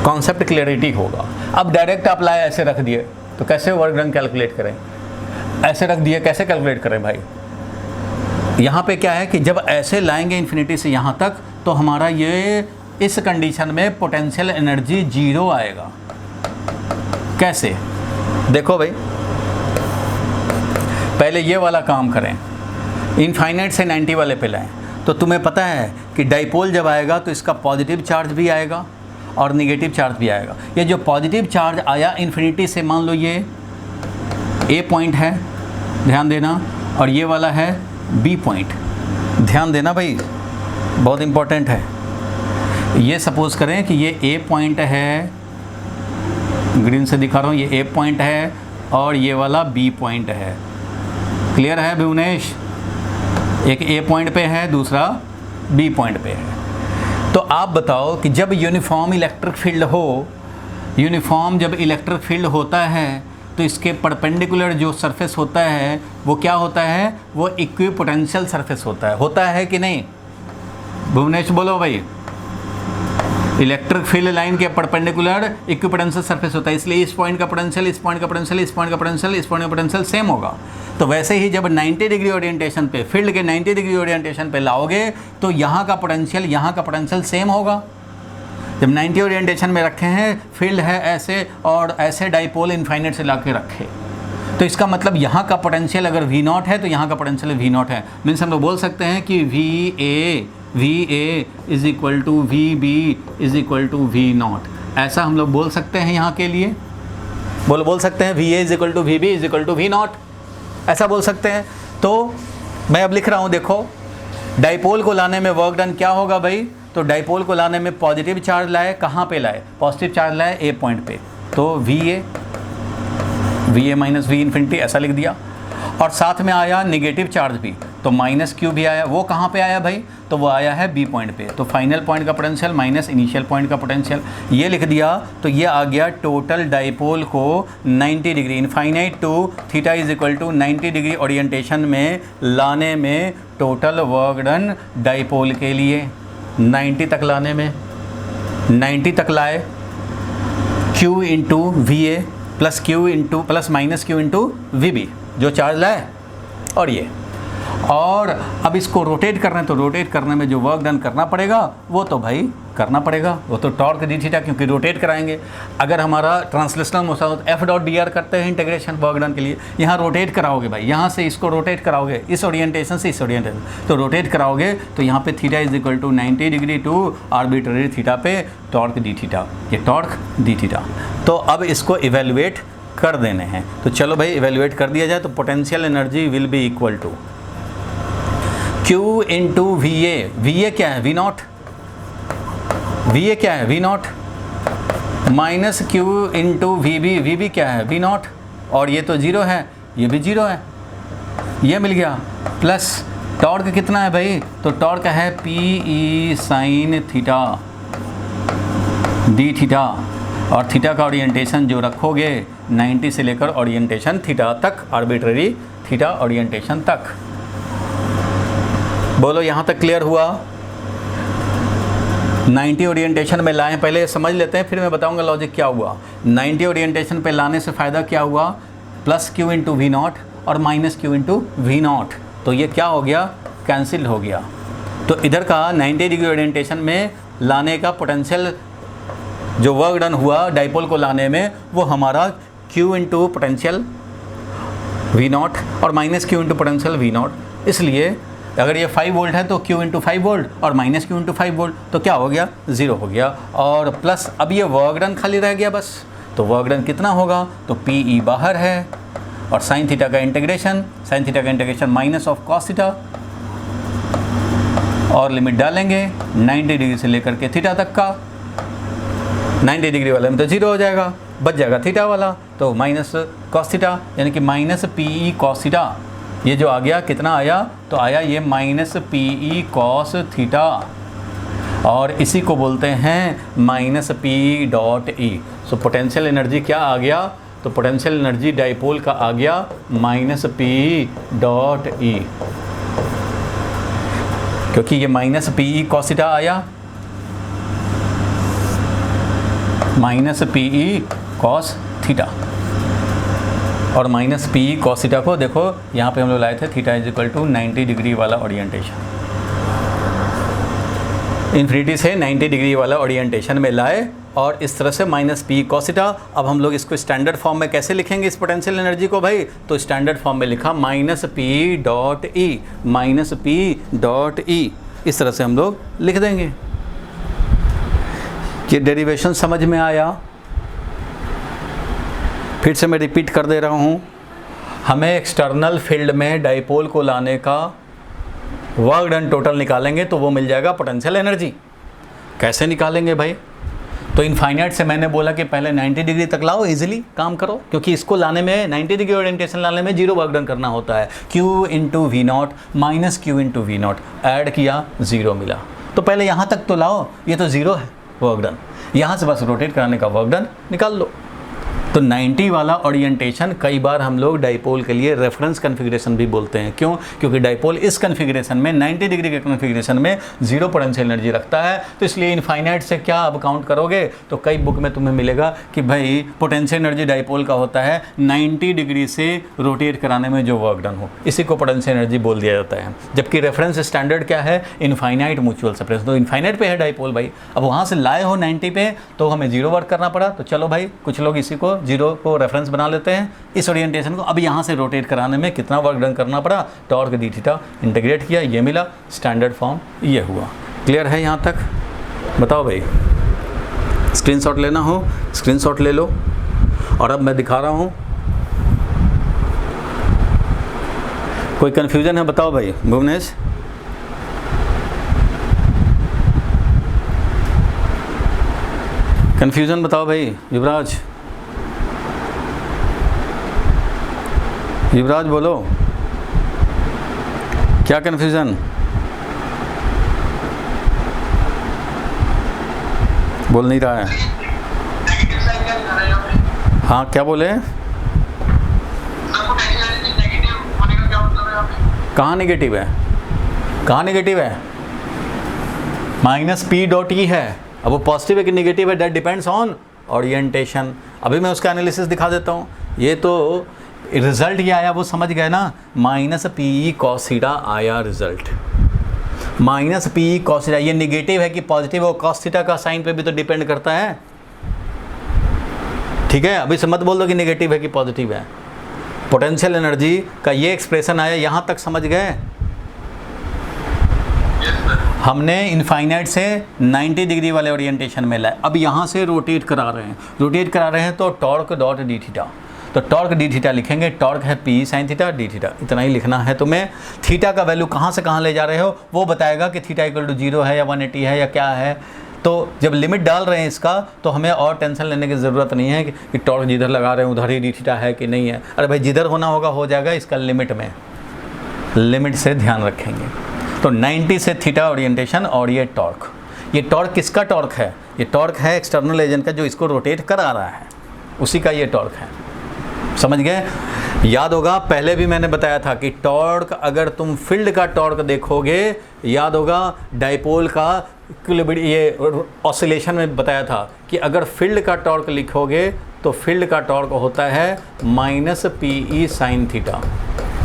Speaker 1: कॉन्सेप्ट क्लियरिटी होगा। अब डायरेक्ट आप लाए ऐसे रख दिए तो कैसे वर्क डन कैलकुलेट करें, ऐसे रख दिए कैसे कैलकुलेट करें भाई। यहाँ पे क्या है कि जब ऐसे लाएंगे इन्फिनिटी से यहाँ तक तो हमारा ये इस कंडीशन में पोटेंशियल एनर्जी 0 आएगा। कैसे देखो भाई, पहले ये वाला काम करें, इनफाइनाइट से 90 वाले पे लाएं, तो तुम्हें पता है कि डाइपोल जब आएगा तो इसका पॉजिटिव चार्ज भी आएगा और निगेटिव चार्ज भी आएगा। ये जो पॉजिटिव चार्ज आया इन्फिनिटी से, मान लो ये ए पॉइंट है, ध्यान देना, और ये वाला है बी पॉइंट, ध्यान देना भाई, बहुत इम्पोर्टेंट है। ये सपोज़ करें कि ये ए पॉइंट है, ग्रीन से दिखा रहा हूँ, ये ए पॉइंट है और ये वाला बी पॉइंट है। क्लियर है भुवनेश? एक ए पॉइंट पे है, दूसरा बी पॉइंट पे है। तो आप बताओ कि जब यूनिफॉर्म इलेक्ट्रिक फील्ड हो, यूनिफॉर्म जब इलेक्ट्रिक फील्ड होता है तो इसके परपेंडिकुलर जो सरफेस होता है वो क्या होता है, वो इक्विपोटेंशियल सरफेस होता है कि नहीं? भुवनेश बोलो भाई। इलेक्ट्रिक फील्ड लाइन के परपेंडिकुलर इक्विपोटेंशियल सरफेस होता है, इसलिए इस पॉइंट का पोटेंशियल, इस पॉइंट का पोटेंशियल, इस पॉइंट का पोटेंशियल, इस पॉइंट का पोटेंशियल सेम होगा। तो वैसे ही जब 90 डिग्री ओरिएंटेशन पे, फील्ड के 90 डिग्री ओरिएंटेशन पे लाओगे तो यहाँ का पोटेंशियल, यहाँ का पोटेंशियल सेम होगा। जब 90 ओरिएंटेशन में रखे हैं, फील्ड है ऐसे और ऐसे डाइपोल इनफाइनाइट से ला के रखे, तो इसका मतलब यहाँ का पोटेंशियल अगर V0 है तो यहाँ का पोटेंशियल V0 है। मीन्स हम लोग बोल सकते हैं कि VA is equal to VB is equal to V0, ऐसा हम लोग बोल सकते हैं यहाँ के लिए। बोल सकते हैं VA is equal to VB is equal to V0, ऐसा बोल सकते हैं। तो मैं अब लिख रहा हूँ, देखो डाइपोल को लाने में वर्क डन क्या होगा भाई, तो डाइपोल को लाने में पॉजिटिव चार्ज लाए, कहाँ पे लाए, पॉजिटिव चार्ज लाए ए पॉइंट पे, तो VA माइनस V इन्फिनिटी ऐसा लिख दिया। और साथ में आया निगेटिव चार्ज भी, तो माइनस Q भी आया, वो कहाँ पे आया भाई, तो वो आया है बी पॉइंट पे, तो फाइनल पॉइंट का पोटेंशियल माइनस इनिशियल पॉइंट का पोटेंशियल, ये लिख दिया। तो ये आ गया टोटल डाइपोल को 90 degree infinite to theta is equal to 90 degree orientation में लाने में टोटल वर्क डन डाइपोल के लिए 90 तक लाने में, 90 तक लाए, Q into VA plus Q into plus minus Q into VB जो चार्ज लाए, और ये, और अब इसको रोटेट करना है तो रोटेट करने में जो वर्क डन करना पड़ेगा वो तो भाई करना पड़ेगा, वो तो टॉर्क डी थीटा, क्योंकि रोटेट कराएंगे। अगर हमारा ट्रांसलेशनल मोशन तो F.dr करते हैं इंटीग्रेशन वर्क डन के लिए, यहाँ रोटेट कराओगे भाई, यहाँ से इसको रोटेट कराओगे इस ओरिएंटेशन से इस ओरिएंटेशन, तो रोटेट कराओगे तो यहाँ पे theta is equal to 90 degree to arbitrary theta पे टॉर्क डी थीटा, ये टॉर्क डी थीटा। तो अब इसको इवेलुएट कर देने हैं, तो चलो भाई इवेलुएट कर दिया जाए। तो potential energy will be equal to Q into VA क्या है V0, VA क्या है V0 minus Q into VB क्या है V0, और ये तो 0 है, ये भी 0 है, ये मिल गया, प्लस टॉर्क कितना है भाई, तो टॉर्क है PE sine theta D theta, और थीटा का ओरिएंटेशन जो रखोगे 90 से लेकर ओरिएंटेशन थीटा तक, आर्बिट्ररी थीटा ओरिएंटेशन तक। बोलो यहाँ तक क्लियर हुआ? 90 ओरिएंटेशन में लाएं, पहले समझ लेते हैं फिर मैं बताऊंगा लॉजिक क्या हुआ। 90 ओरिएंटेशन पे लाने से फ़ायदा क्या हुआ, प्लस Q इंटू V0 और माइनस Q इंटू V0, तो ये क्या हो गया, कैंसिल हो गया। तो इधर का 90 डिग्री ओरिएंटेशन में लाने का पोटेंशियल जो वर्क डन हुआ डाइपोल को लाने में, वो हमारा Q इंटू पोटेंशियल V0 और minus Q into potential V0, इसलिए अगर ये 5 वोल्ट है तो Q इंटू 5 वोल्ट और माइनस Q इंटू 5 वोल्ट, तो क्या हो गया, 0 हो गया। और प्लस अब ये वर्क डन खाली रह गया बस, तो वर्क डन कितना होगा, तो PE बाहर है और साइन थीटा का integration minus of cos theta, और लिमिट डालेंगे 90 डिग्री से लेकर के थीटा तक का। 90 डिग्री वाले में तो 0 हो जाएगा, बच जाएगा थीटा वाला, तो माइनस कॉस थीटा, यानी कि माइनस PE कॉस थीटा। ये जो आ गया कितना आया, तो आया ये माइनस PE कॉस थीटा, और इसी को बोलते हैं माइनस PE डॉट E। सो पोटेंशियल एनर्जी क्या आ गया, तो पोटेंशियल एनर्जी डाइपोल का आ गया माइनस PE डॉट E, क्योंकि ये माइनस PE कॉस थीटा आया, माइनस PE कॉस थीटा, और माइनस PE कॉस थीटा को देखो यहाँ पे हम लोग लाए थे theta is equal to 90 degree वाला ओरिएंटेशन, इन्फिनिटी से 90 डिग्री वाला ओरिएंटेशन में लाए, और इस तरह से माइनस PE कॉस थीटा। अब हम लोग इसको स्टैंडर्ड फॉर्म में कैसे लिखेंगे इस पोटेंशियल एनर्जी को भाई, तो स्टैंडर्ड फॉर्म में लिखा minus PE dot E, minus PE dot E, इस तरह से हम लोग लिख देंगे। ये डेरिवेशन समझ में आया? फिर से मैं रिपीट कर दे रहा हूँ, हमें एक्सटर्नल फील्ड में डाइपोल को लाने का वर्क डन टोटल निकालेंगे तो वो मिल जाएगा पोटेंशियल एनर्जी। कैसे निकालेंगे भाई, तो इनफाइनाइट से मैंने बोला कि पहले 90 डिग्री तक लाओ, इजीली काम करो, क्योंकि इसको लाने में 90 डिग्री ओरिएंटेशन लाने में 0 वर्क डन करना होता है। Q into V naught minus Q into V naught, add किया 0 मिला, तो पहले यहाँ तक तो लाओ, ये तो 0 है वर्क डन, यहाँ से बस रोटेट कराने का वर्क डन निकाल लो। तो 90 वाला ओरिएंटेशन कई बार हम लोग डाइपोल के लिए रेफरेंस कन्फिग्रेशन भी बोलते हैं। क्यों? क्योंकि डाइपोल इस कन्फिग्रेशन में 90 डिग्री के कन्फिग्रेशन में 0 पोटेंशियल एनर्जी रखता है, तो इसलिए इनफाइनाइट से क्या अब काउंट करोगे, तो कई बुक में तुम्हें मिलेगा कि भाई पोटेंशियल एनर्जी डाइपोल का होता है 90 डिग्री से रोटेट कराने में जो वर्क डन हो, इसी को पोटेंशियल एनर्जी बोल दिया जाता है। जबकि रेफरेंस स्टैंडर्ड क्या है, इनफाइनाइट म्यूचुअल सेपरेशन, तो इनफाइनाइट पे है डाइपोल भाई। अब वहाँ से लाए हो 90 पे, तो हमें 0 वर्क करना पड़ा, तो चलो भाई कुछ लोग इसी को 0 को रेफरेंस बना लेते हैं, इस ओरिएंटेशन को। अब यहाँ से रोटेट कराने में कितना वर्क डन करना पड़ा, टॉर्क डी थीटा इंटीग्रेट किया, ये मिला, स्टैंडर्ड फॉर्म ये हुआ। क्लियर है यहाँ तक? बताओ भाई, स्क्रीनशॉट लेना हो स्क्रीनशॉट ले लो, और अब मैं दिखा रहा हूँ। कोई कन्फ्यूजन है बताओ भाई, भुवनेश? कन्फ्यूजन बताओ भाई, युवराज बोलो, क्या कन्फ्यूजन? बोल नहीं रहा है। हाँ क्या बोले? कहाँ नेगेटिव है, कहाँ नेगेटिव है? माइनस P डॉट E है। अब वो पॉजिटिव है कि नेगेटिव है, दैट डिपेंड्स ऑन ओरिएंटेशन। अभी मैं उसका एनालिसिस दिखा देता हूँ। ये तो रिजल्ट ये आया, वो समझ गए ना, माइनस PE कॉस थीटा आया result, minus PE cos theta. ये निगेटिव है कि पॉजिटिव है, कॉस थीटा का साइन पे भी तो डिपेंड करता है, ठीक है? अभी से मत बोल दो कि निगेटिव है कि पॉजिटिव है। पोटेंशियल एनर्जी का ये एक्सप्रेशन आया, यहाँ तक समझ गए? हमने इनफाइनाइट से 90 डिग्री वाले ओरिएंटेशन में लाए, अब यहाँ से रोटेट करा रहे हैं, तो टॉर्क डॉट डी थीटा, तो टॉर्क डी थीटा लिखेंगे, टॉर्क है PE sine theta D theta, इतना ही लिखना है तुम्हें। थीटा का वैल्यू कहाँ से कहाँ ले जा रहे हो वो बताएगा कि थीटा इक्वल टू 0 है या 180 है या क्या है। तो जब लिमिट डाल रहे हैं इसका, तो हमें और टेंशन लेने की ज़रूरत नहीं है कि टॉर्क जिधर लगा रहे हैं उधर ही डी थीटा है कि नहीं है। अरे भाई जिधर होना होगा हो जाएगा, इसका लिमिट से ध्यान रखेंगे। तो 90 से थीटा ओरिएंटेशन, और ये टॉर्क किसका टॉर्क है? ये टॉर्क है एक्सटर्नल एजेंट का, जो इसको रोटेट करा रहा है, उसी का ये टॉर्क है। समझ गए? याद होगा पहले भी मैंने बताया था कि टॉर्क, अगर तुम फील्ड का टॉर्क देखोगे, याद होगा डाइपोल का ये ऑसिलेशन में बताया था कि अगर फील्ड का टॉर्क लिखोगे तो फील्ड का टॉर्क होता है माइनस PE साइन थीटा।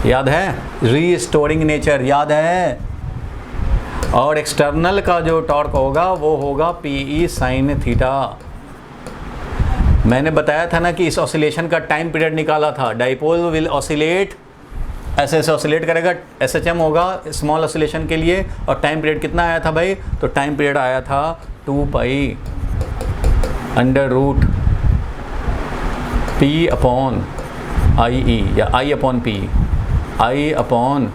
Speaker 1: याद है? रीस्टोरिंग नेचर याद है? और एक्सटर्नल का जो टॉर्क होगा वो होगा PE साइन थीटा। मैंने बताया था ना कि इस ऑसिलेशन का टाइम पीरियड निकाला था। डाइपोल विल ऑसिलेट ऐसे ऐसे ऑसिलेट करेगा, SHM होगा स्मॉल ऑसिलेशन के लिए। और टाइम पीरियड कितना आया था भाई? तो टाइम पीरियड आया था 2 pi under root P upon IE या I upon P, I upon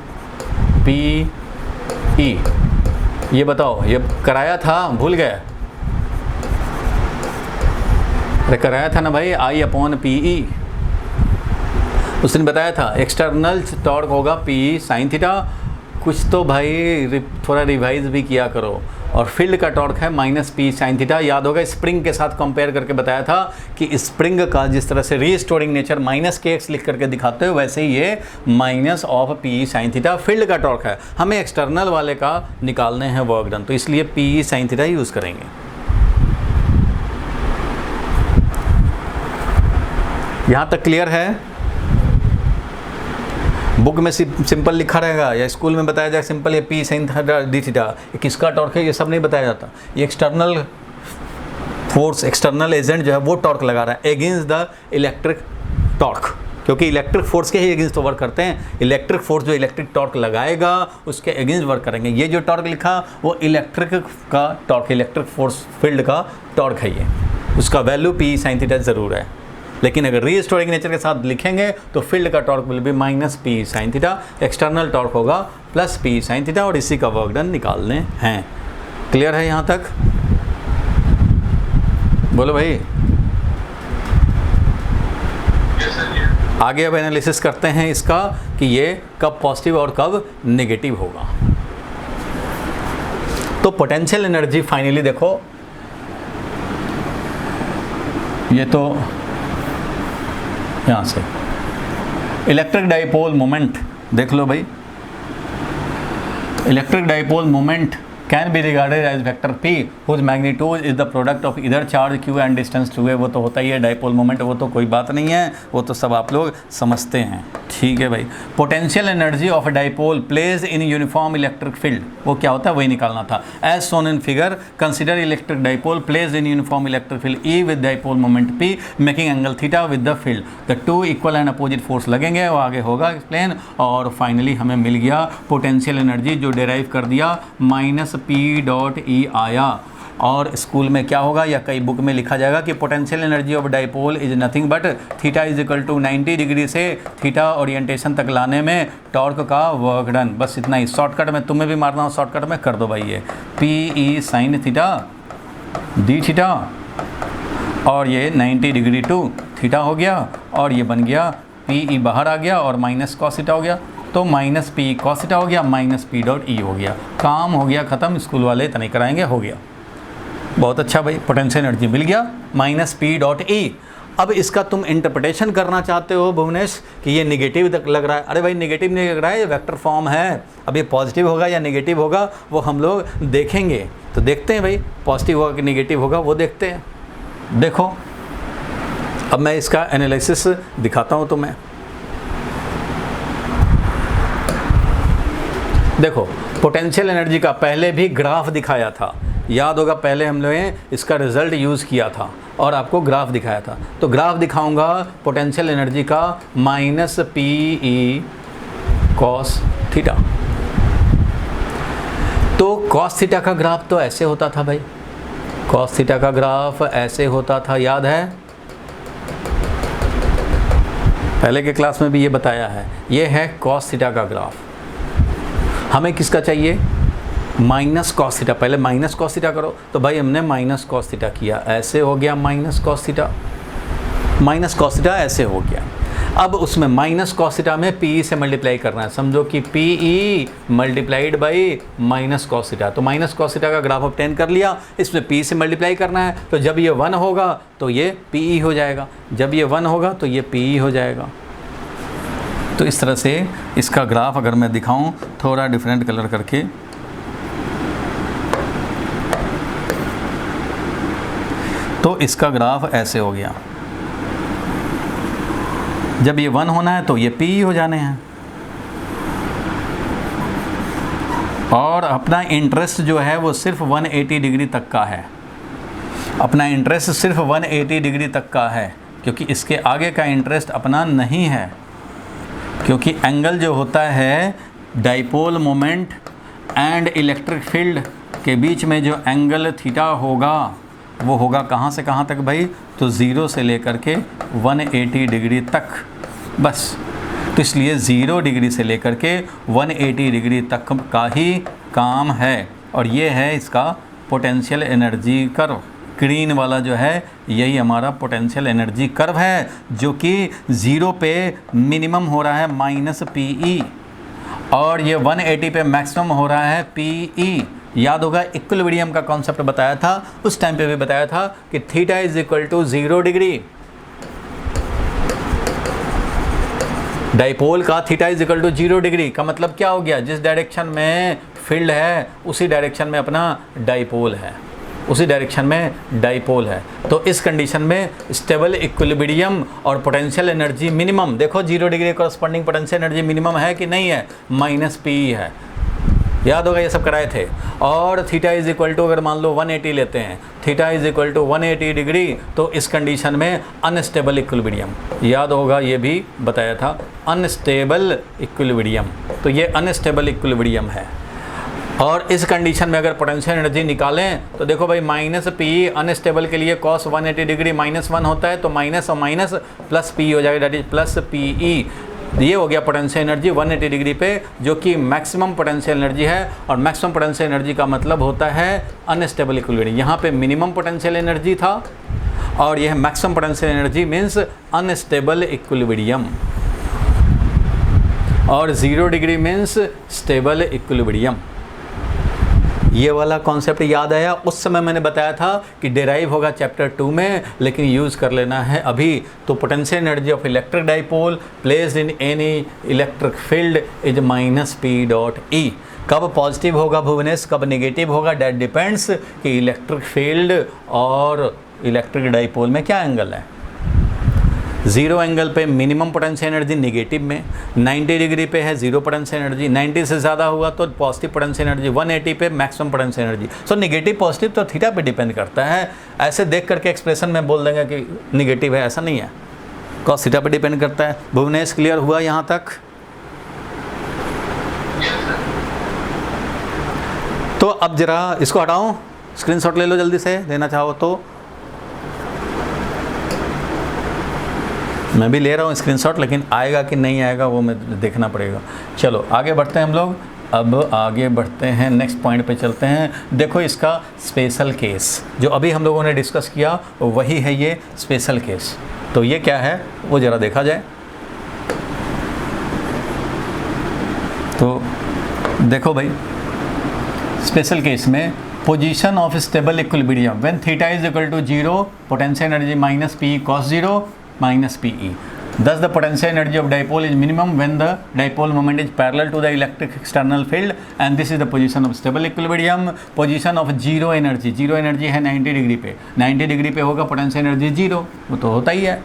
Speaker 1: PE। ये बताओ, ये कराया था, भूल गए? अरे कराया था ना भाई, I अपॉन PE। उसने बताया था एक्सटर्नल टॉर्क होगा PE साइन थीटा। कुछ तो भाई थोड़ा रिवाइज भी किया करो। और फील्ड का टॉर्क है माइनस P साइन थीटा। याद होगा स्प्रिंग के साथ कंपेयर करके बताया था कि स्प्रिंग का जिस तरह से रीस्टोरिंग नेचर माइनस KX लिख करके दिखाते हो, वैसे ही ये minus of PE sine theta field का टॉर्क है। हमें एक्सटर्नल वाले का निकालने हैं वर्क डन, तो इसलिए PE साइन थीटा यूज़ करेंगे। यहाँ तक क्लियर है? बुक में सिंपल लिखा रहेगा या स्कूल में बताया जाए सिंपल, ये P sine theta D theta, ये किसका टॉर्क है ये सब नहीं बताया जाता। ये एक्सटर्नल फोर्स, एक्सटर्नल एजेंट जो है वो टॉर्क लगा रहा है अगेंस्ट द इलेक्ट्रिक टॉर्क, क्योंकि इलेक्ट्रिक फोर्स के ही अगेंस्ट तो वर्क करते हैं। इलेक्ट्रिक फोर्स जो इलेक्ट्रिक टॉर्क लगाएगा उसके अगेंस्ट वर्क करेंगे। ये जो टॉर्क लिखा वो इलेक्ट्रिक का टॉर्क, इलेक्ट्रिक फोर्स फील्ड का टॉर्क है ये, उसका वैल्यू P साइन थीटा ज़रूर है। लेकिन अगर रीस्टोरिंग नेचर के साथ लिखेंगे तो फील्ड का torque will be minus P sine theta, external torque होगा प्लस P साइन थीटा, और इसी का वर्क डन निकालने हैं। क्लियर है यहाँ तक? बोलो भाई। आगे अब एनालिसिस करते हैं इसका कि ये कब पॉजिटिव और कब नेगेटिव होगा। तो पोटेंशियल एनर्जी फाइनली देखो, ये तो यहाँ से इलेक्ट्रिक डाइपोल मोमेंट देख लो भाई। Electric dipole moment can be regarded as vector P whose magnitude is the product of इधर charge Q and distance 2a। वो तो होता ही है डाइपोल मोमेंट, वो तो कोई बात नहीं है, वो तो सब आप लोग समझते हैं। ठीक है भाई। Potential energy of dipole placed in uniform electric field, वो क्या होता है वही निकालना था। As shown in figure, consider electric dipole placed in uniform electric field E with dipole moment P making angle theta with the field. The two equal and opposite force लगेंगे, वो आगे होगा एक्सप्लेन। और फाइनली हमें मिल गया potential energy जो derive कर दिया माइनस P डॉट E आया। और स्कूल में क्या होगा या कई बुक में लिखा जाएगा कि potential energy of dipole is nothing but theta is equal to 90 degree से थीटा ओरिएंटेशन तक लाने में टॉर्क का वर्क डन। बस इतना ही। शॉर्टकट में तुम्हें भी मारना हो, शॉर्टकट में कर दो भाई। ये PE sine theta D theta और ये 90 डिग्री टू थीटा हो गया, और ये बन गया PE बाहर आ गया और माइनस कॉस थीटा हो गया, तो माइनस P कॉस थीटा हो गया, माइनस P डॉट E हो गया। काम हो गया ख़त्म। स्कूल वाले इतना ही कराएंगे, हो गया। बहुत अच्छा भाई, पोटेंशियल एनर्जी मिल गया माइनस P डॉट E। अब इसका तुम इंटरप्रिटेशन करना चाहते हो भुवनेश कि ये नेगेटिव तक लग रहा है। अरे भाई नेगेटिव नहीं लग रहा है, ये वेक्टर फॉर्म है। अब ये पॉजिटिव होगा या नेगेटिव होगा वो हम लोग देखेंगे। तो देखते हैं भाई पॉजिटिव होगा कि नेगेटिव होगा, वो देखते हैं। देखो अब मैं इसका एनालिसिस दिखाता हूँ तुम्हें। देखो पोटेंशियल एनर्जी का पहले भी ग्राफ दिखाया था, याद होगा। पहले हम लोगों ने इसका रिजल्ट यूज़ किया था और आपको ग्राफ दिखाया था। तो ग्राफ दिखाऊंगा पोटेंशियल एनर्जी का माइनस PE कॉस थीटा। तो कॉस थीटा का ग्राफ तो ऐसे होता था भाई, कॉस थीटा का ग्राफ ऐसे होता था, याद है? पहले के क्लास में भी ये बताया है। ये है कॉस थीटा का ग्राफ। हमें किसका चाहिए? Minus cos theta. पहले माइनस कॉस थीटा करो, तो भाई हमने माइनस कॉस थीटा किया, ऐसे हो गया minus cos theta. Minus cos theta ऐसे हो गया। अब उसमें माइनस कॉस थीटा में PE से मल्टीप्लाई करना है। समझो कि PE multiplied by minus cos theta. तो माइनस कॉस थीटा का ग्राफ ऑब्टेन कर लिया, इसमें PE से मल्टीप्लाई करना है। तो जब ये 1 होगा तो ये PE हो जाएगा, जब ये 1 होगा तो ये PE हो जाएगा। तो इस तरह से इसका ग्राफ अगर मैं दिखाऊं थोड़ा डिफरेंट कलर करके, तो इसका ग्राफ ऐसे हो गया। जब ये 1 होना है तो ये PE हो जाने हैं। और अपना इंटरेस्ट जो है वो सिर्फ 180 डिग्री तक का है। अपना इंटरेस्ट सिर्फ 180 डिग्री तक का है, क्योंकि इसके आगे का इंटरेस्ट अपना नहीं है। क्योंकि एंगल जो होता है dipole moment and electric field के बीच में जो एंगल थीटा होगा वो होगा कहाँ से कहाँ तक भाई, तो 0 से लेकर के 180 डिग्री तक बस। तो इसलिए 0 डिग्री से लेकर के 180 डिग्री तक का ही काम है। और ये है इसका पोटेंशियल एनर्जी कर्व। ग्रीन वाला जो है यही हमारा पोटेंशियल एनर्जी कर्व है, जो कि 0 पे मिनिमम हो रहा है -PE और ये 180 पे मैक्सिमम हो रहा है PE। याद होगा इक्विलिब्रियम का कॉन्सेप्ट बताया था, उस टाइम पे भी बताया था कि theta is equal to 0 degree. Dipole का theta is equal to 0 degree का मतलब क्या हो गया, जिस डायरेक्शन में फील्ड है उसी डायरेक्शन में अपना डाइपोल है, उसी डायरेक्शन में डाइपोल है। तो इस कंडीशन में स्टेबल इक्विलिब्रियम और पोटेंशियल एनर्जी मिनिमम, देखो 0 degree corresponding potential energy minimum है कि नहीं है, -PE है। याद होगा ये सब कराए थे। और थीटा इज इक्वल टू अगर मान लो 180 लेते हैं, theta is equal to 180 degree, तो इस कंडीशन में अनस्टेबल इक्विलिब्रियम, याद होगा ये भी बताया था, अनस्टेबल इक्विलिब्रियम। तो ये अनस्टेबल इक्विलिब्रियम है। और इस कंडीशन में अगर पोटेंशियल एनर्जी निकालें तो देखो भाई -PE अनस्टेबल के लिए cos 180 डिग्री -1 होता है, तो माइनस और माइनस प्लस PE हो जाएगा, दैट इज +PE। ये हो गया पोटेंशियल एनर्जी 180 डिग्री पे, जो कि मैक्सिमम पोटेंशियल एनर्जी है। और मैक्सिमम पोटेंशियल एनर्जी का मतलब होता है अनस्टेबल इक्विलिब्रियम। यहाँ पे मिनिमम पोटेंशियल एनर्जी था और यह maximum potential energy means unstable equilibrium, और 0 डिग्री मीन्स स्टेबल इक्विलिब्रियम। ये वाला कॉन्सेप्ट याद आया, उस समय मैंने बताया था कि डिराइव होगा चैप्टर 2 में, लेकिन यूज़ कर लेना है अभी। तो potential energy of electric dipole placed in any electric field is -P.E। कब पॉजिटिव होगा भुवनेश, कब नेगेटिव होगा, डेट डिपेंड्स कि इलेक्ट्रिक फील्ड और इलेक्ट्रिक डाइपोल में क्या एंगल है। 0 एंगल पे मिनिमम पोटेंशियल एनर्जी नेगेटिव में, 90 डिग्री पे है 0 पोटेंशियल एनर्जी, 90 से ज़्यादा हुआ तो पॉजिटिव पोटेंशियल एनर्जी, 180 पे maximum potential energy. So negative positive तो थीटा पे डिपेंड करता है। ऐसे देख करके एक्सप्रेशन में बोल देंगे कि नेगेटिव है, ऐसा नहीं है, कॉस थीटा पे डिपेंड करता है। भुवनेश क्लियर हुआ यहाँ तक? तो अब जरा इसको हटाऊँ, स्क्रीनशॉट ले लो जल्दी से, देना चाहो तो। मैं भी ले रहा हूँ स्क्रीनशॉट, लेकिन आएगा कि नहीं आएगा वो मैं देखना पड़ेगा। चलो आगे बढ़ते हैं हम लोग। अब आगे बढ़ते हैं, नेक्स्ट पॉइंट पे चलते हैं। देखो इसका स्पेशल केस जो अभी हम लोगों ने डिस्कस किया वही है ये स्पेशल केस। तो ये क्या है वो ज़रा देखा जाए। तो देखो भाई, स्पेशल केस में position of stable equilibrium when theta is equal to 0, potential energy -PE cos 0 -PE. Thus the potential energy of dipole is minimum when the dipole moment is parallel to the electric external field, and this is the position of stable equilibrium. Position of zero energy है 90 degree पे, 90 degree पे होगा potential energy 0, वो तो होता ही है।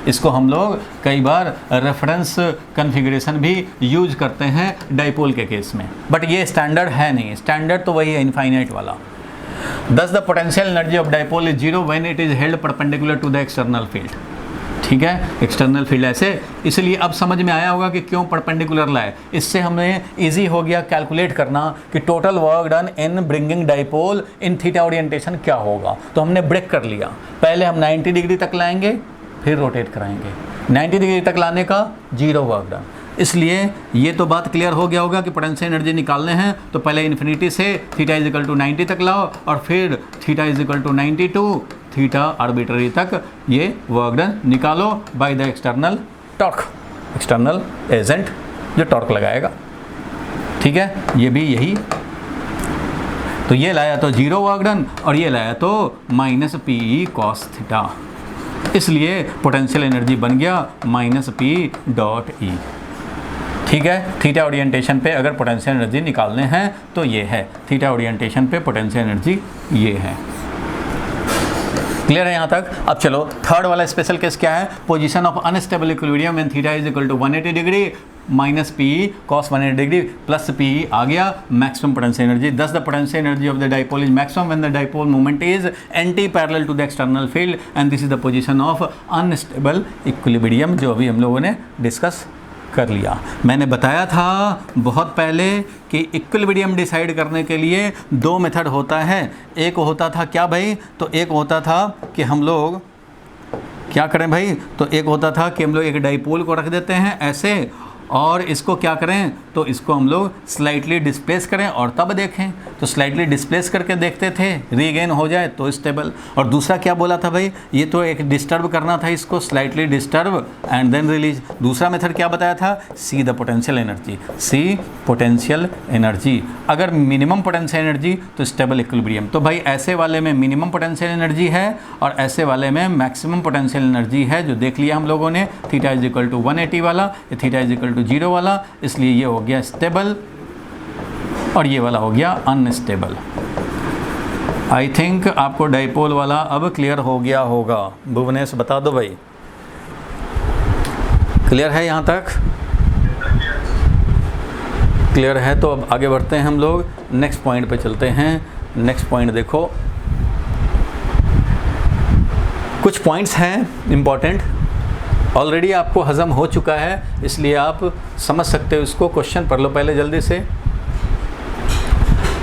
Speaker 1: इसको हम लोग कई बार रेफरेंस कन्फिग्रेशन भी यूज करते हैं डाइपोल के केस में, बट ये स्टैंडर्ड है नहीं, स्टैंडर्ड तो वही है इनफाइनाइट वाला। Thus the potential energy of dipole is 0 when it is held perpendicular to the external field. ठीक है, एक्सटर्नल फील्ड ऐसे, इसलिए अब समझ में आया होगा कि क्यों परपेंडिकुलर लाए। इससे हमें इजी हो गया कैलकुलेट करना कि total work done in bringing dipole in theta orientation क्या होगा। तो हमने ब्रेक कर लिया, पहले हम 90 डिग्री तक लाएंगे फिर रोटेट कराएंगे, 90 डिग्री तक लाने का 0 वर्क डन। इसलिए ये तो बात क्लियर हो गया होगा कि पोटेंशियल एनर्जी निकालने हैं तो पहले इन्फिनिटी से थीटा इज इक्वल टू 90 तक लाओ और फिर theta is equal to 90 to theta arbitrary तक ये वर्क डन निकालो by the external torque, external agent जो टॉर्क लगाएगा। ठीक है, ये भी यही। तो ये लाया तो 0 वर्क डन और ये लाया तो -PE cos थीटा, इसलिए पोटेंशियल एनर्जी बन गया -P.E। ठीक है, थीटा ओरिएंटेशन पे अगर पोटेंशियल एनर्जी निकालने हैं तो ये है, थीटा ओरिएंटेशन पे पोटेंशियल एनर्जी ये है। क्लियर है यहाँ तक? अब चलो थर्ड वाला स्पेशल केस क्या है, position of unstable equilibrium when theta is equal to 180 degree -PE cos 180 degree plus PE आ गया maximum potential energy. Thus the potential energy of the dipole is maximum when the dipole moment is anti parallel to the external field and this is the position of unstable equilibrium जो अभी हम लोगों ने discuss कर लिया। मैंने बताया था बहुत पहले कि इक्विलिब्रियम डिसाइड करने के लिए दो मेथड होता है। एक होता था क्या भाई, तो एक होता था कि हम लोग क्या करें भाई, तो एक होता था कि हम लोग एक डाइपोल को रख देते हैं ऐसे, और इसको क्या करें, तो इसको हम लोग स्लाइटली डिस्प्लेस करें और तब देखें। तो स्लाइटली डिस्प्लेस करके देखते थे, रीगेन हो जाए तो स्टेबल। और दूसरा क्या बोला था भाई, ये तो एक डिस्टर्ब करना था इसको, slightly disturb and then release. दूसरा मेथड क्या बताया था, see the potential energy, see potential energy. अगर मिनिमम पोटेंशियल एनर्जी तो स्टेबल इक्विलिब्रियम। तो भाई ऐसे वाले में मिनिमम पोटेंशियल एनर्जी है और ऐसे वाले में मैक्सिमम पोटेंशियल एनर्जी है, जो देख लिया हम लोगों ने। थीटा इज इक्वल टू 180 वाला, थीटा इज इक्वल टू 0 वाला, इसलिए ये हो गया स्टेबल और ये वाला हो गया अनस्टेबल। आई थिंक आपको डाइपोल वाला अब क्लियर हो गया होगा। भुवनेश बता दो भाई, क्लियर है यहाँ तक? क्लियर है तो अब आगे बढ़ते हैं हम लोग, नेक्स्ट पॉइंट पे चलते हैं। नेक्स्ट पॉइंट देखो, कुछ पॉइंट्स हैं इम्पॉर्टेंट, ऑलरेडी आपको हजम हो चुका है इसलिए आप समझ सकते हो इसको। क्वेश्चन पढ़ लो पहले जल्दी से।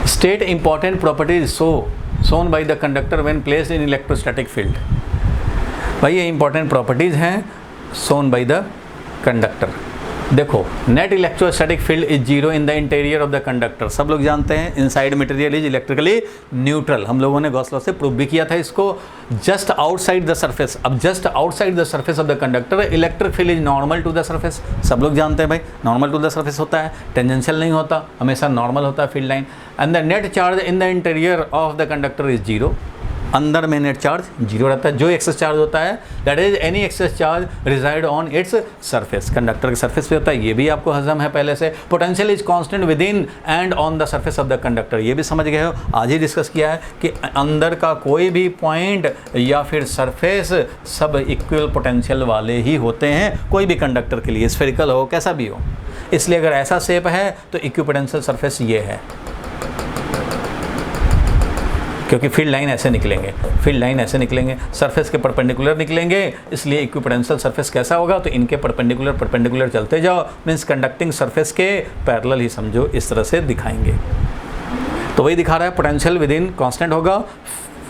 Speaker 1: State important properties shown by the conductor when placed in electrostatic field. भाई ये इंपॉर्टेंट प्रॉपर्टीज हैं सोन बाय द कंडक्टर। देखो, net electrostatic field is zero in the interior of the conductor. सब लोग जानते हैं inside material is electrically neutral. हम लोगों ने गॉस लॉ से प्रूव भी किया था इसको। जस्ट आउटसाइड द सरफेस, अब just outside the surface of the conductor electric field is normal to the surface. सब लोग जानते हैं भाई नॉर्मल टू द सरफेस होता है, टेंजेंशियल नहीं होता, हमेशा नॉर्मल होता है field line. And the net charge in the interior of the conductor is zero. अंदर में नेट चार्ज जीरो रहता है। जो एक्सेस चार्ज होता है that is any excess charge reside on its surface, conductor के सरफेस पे होता है। ये भी आपको हजम है पहले से। Potential is constant with in and on the surface of the conductor, ये भी समझ गए हो। आज ही डिस्कस किया है कि अंदर का कोई भी पॉइंट या फिर सरफेस सब इक्वल पोटेंशियल वाले ही होते हैं, कोई भी कंडक्टर के लिए, स्फेरिकल हो कैसा भी हो। इसलिए अगर ऐसा शेप है तो इक्विपोटेंशियल सरफेस ये है, क्योंकि फील्ड लाइन ऐसे निकलेंगे, फील्ड लाइन ऐसे निकलेंगे, सरफेस के परपेंडिकुलर निकलेंगे। इसलिए इक्विपोटेंशियल सरफेस कैसा होगा, तो इनके परपेंडिकुलर चलते जाओ, मीन्स कंडक्टिंग सरफेस के पैरेलल ही समझो, इस तरह से दिखाएंगे। तो वही दिखा रहा है, पोटेंशियल विद इन कांस्टेंट होगा।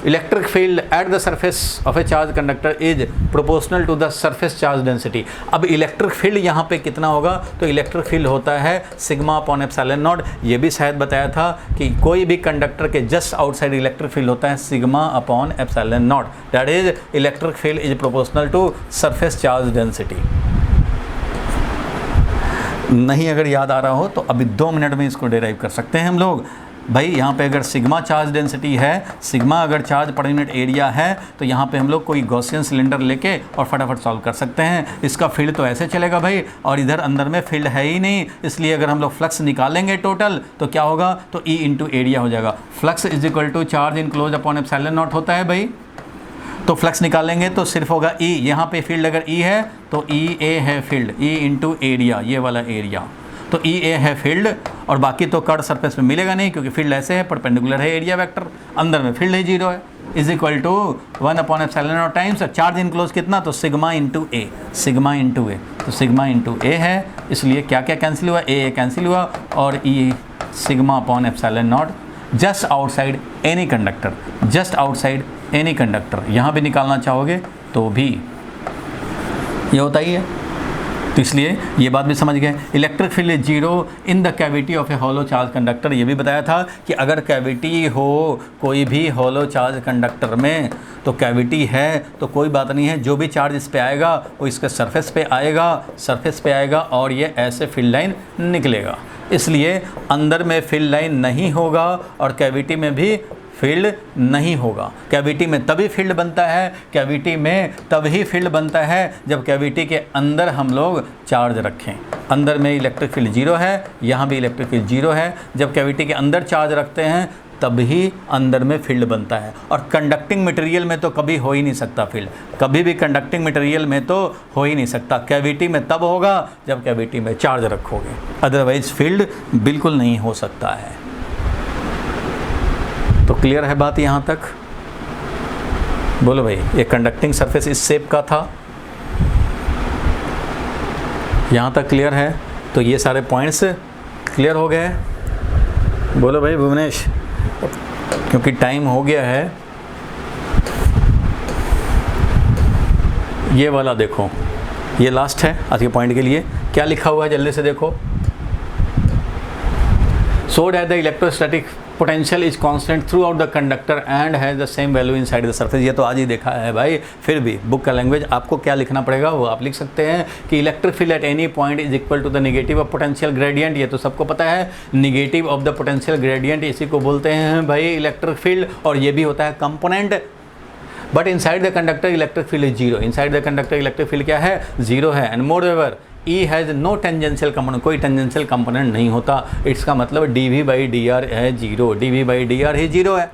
Speaker 1: Electric field at the surface of a charge conductor is proportional to the surface charge density. अब इलेक्ट्रिक फील्ड यहाँ पे कितना होगा, तो इलेक्ट्रिक फील्ड होता है सिग्मा अपॉन एप्सिलॉन नॉट। ये भी शायद बताया था कि कोई भी कंडक्टर के जस्ट आउटसाइड इलेक्ट्रिक फील्ड होता है sigma upon epsilon naught, that is electric field is proportional to surface charge density. नहीं अगर याद आ रहा हो तो अभी 2 मिनट में इसको डिराइव कर सकते हैं हम लोग। भाई यहाँ पे अगर सिग्मा चार्ज डेंसिटी है, सिग्मा अगर चार्ज पर यूनिट एरिया है, तो यहाँ पे हम लोग कोई गॉसियन सिलेंडर लेके और फटाफट सॉल्व कर सकते हैं। इसका फील्ड तो ऐसे चलेगा भाई, और इधर अंदर में फील्ड है ही नहीं, इसलिए अगर हम लोग फ्लक्स निकालेंगे टोटल तो क्या होगा, तो ई इंटू एरिया हो जाएगा। Flux is equal to charge enclose upon epsilon naught होता है भाई। तो फ्लक्स निकालेंगे तो सिर्फ होगा ई, यहाँ पे फील्ड अगर ई है तो ई ए है फील्ड, ई इंटू एरिया, ये वाला एरिया, तो ई ए है फील्ड, और बाकी तो कर्व सरफेस में मिलेगा नहीं क्योंकि फील्ड ऐसे है, परपेंडिकुलर है एरिया वेक्टर, अंदर में फील्ड है जीरो है, is equal to 1 upon epsilon naught times charge enclose कितना, तो sigma into A, sigma into A, तो सिग्मा इंटू ए है। इसलिए क्या क्या कैंसिल हुआ, ए कैंसिल हुआ, और ई sigma upon epsilon not just outside any conductor, just outside any conductor. यहाँ भी निकालना चाहोगे तो भी ये होता ही है, तो इसलिए ये बात भी समझ गए। Electric field is zero in the cavity of A hollow charge conductor. ये भी बताया था कि अगर कैविटी हो कोई भी हॉलो चार्ज कंडक्टर में, तो कैविटी है तो कोई बात नहीं है, जो भी चार्ज इस पे आएगा वो इसके सरफेस पे आएगा और ये ऐसे फील्ड लाइन निकलेगा। इसलिए अंदर में फील्ड लाइन नहीं होगा और कैविटी में भी फील्ड नहीं होगा। कैविटी में तभी फील्ड बनता है, कैविटी में तभी फील्ड बनता है जब कैविटी के अंदर हम लोग चार्ज रखें। अंदर में इलेक्ट्रिक फील्ड जीरो है, यहाँ भी इलेक्ट्रिक फील्ड जीरो है। जब कैविटी के अंदर चार्ज रखते हैं तभी अंदर में फील्ड बनता है, और कंडक्टिंग मटेरियल में तो कभी हो ही नहीं सकता फील्ड, कभी भी कंडक्टिंग मटेरियल में तो हो ही नहीं सकता। कैविटी में तब होगा जब कैविटी में चार्ज रखोगे, अदरवाइज फील्ड बिल्कुल नहीं हो सकता है। तो क्लियर है बात यहाँ तक? बोलो भाई, ये कंडक्टिंग सरफेस इस शेप का था, यहाँ तक क्लियर है? तो ये सारे पॉइंट्स क्लियर हो गए? बोलो भाई भुवनेश, क्योंकि टाइम हो गया है। ये वाला देखो, ये लास्ट है आज के पॉइंट के लिए। क्या लिखा हुआ है जल्दी से देखो। So that the electrostatic potential is constant throughout the conductor and has the same value inside the surface। ये तो आज ही देखा है भाई, फिर भी बुक का लैंग्वेज आपको क्या लिखना पड़ेगा वो आप लिख सकते हैं कि electric field at any point is equal to the negative of potential gradient. ये तो सबको पता है, negative of the potential gradient इसी को बोलते हैं भाई इलेक्ट्रिक फील्ड, और ये भी होता है component. But inside the conductor electric field is zero. Inside the conductor electric field क्या है? जीरो है। And moreover E has no tangential component, कोई टेंजेंशियल कंपोनेंट नहीं होता। इसका मतलब dV/dr है जीरो, dV/dr ही जीरो है।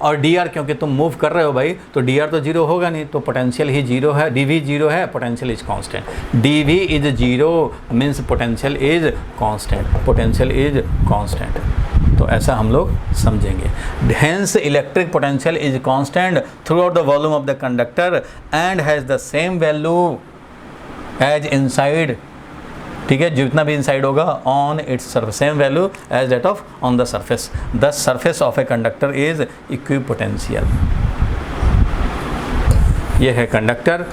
Speaker 1: और dr क्योंकि तुम मूव कर रहे हो भाई, तो dr तो जीरो होगा नहीं, तो पोटेंशियल ही जीरो है। dV जीरो है, potential is constant. dV is zero means potential is constant, potential is constant. तो ऐसा हम लोग समझेंगे। Hence electric potential is constant throughout the volume of the conductor and has the same value as inside. ठीक है, जितना भी inside होगा on its surface, same value as that of on the surface. The surface of a conductor is equipotential. ये है conductor,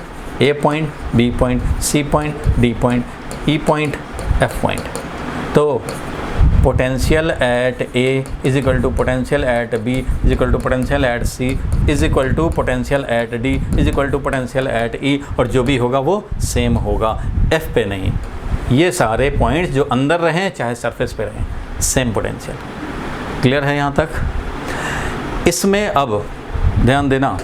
Speaker 1: A point, B point, C point, D point, E point, F point. तो potential at A is equal to potential at B is equal to potential at C is equal to potential at D is equal to potential at E, और जो भी होगा वो same होगा, F पे नहीं। ये सारे पॉइंट्स जो अंदर रहें चाहे सरफेस पे रहें, सेम पोटेंशियल। क्लियर है यहाँ तक? इसमें अब ध्यान देना,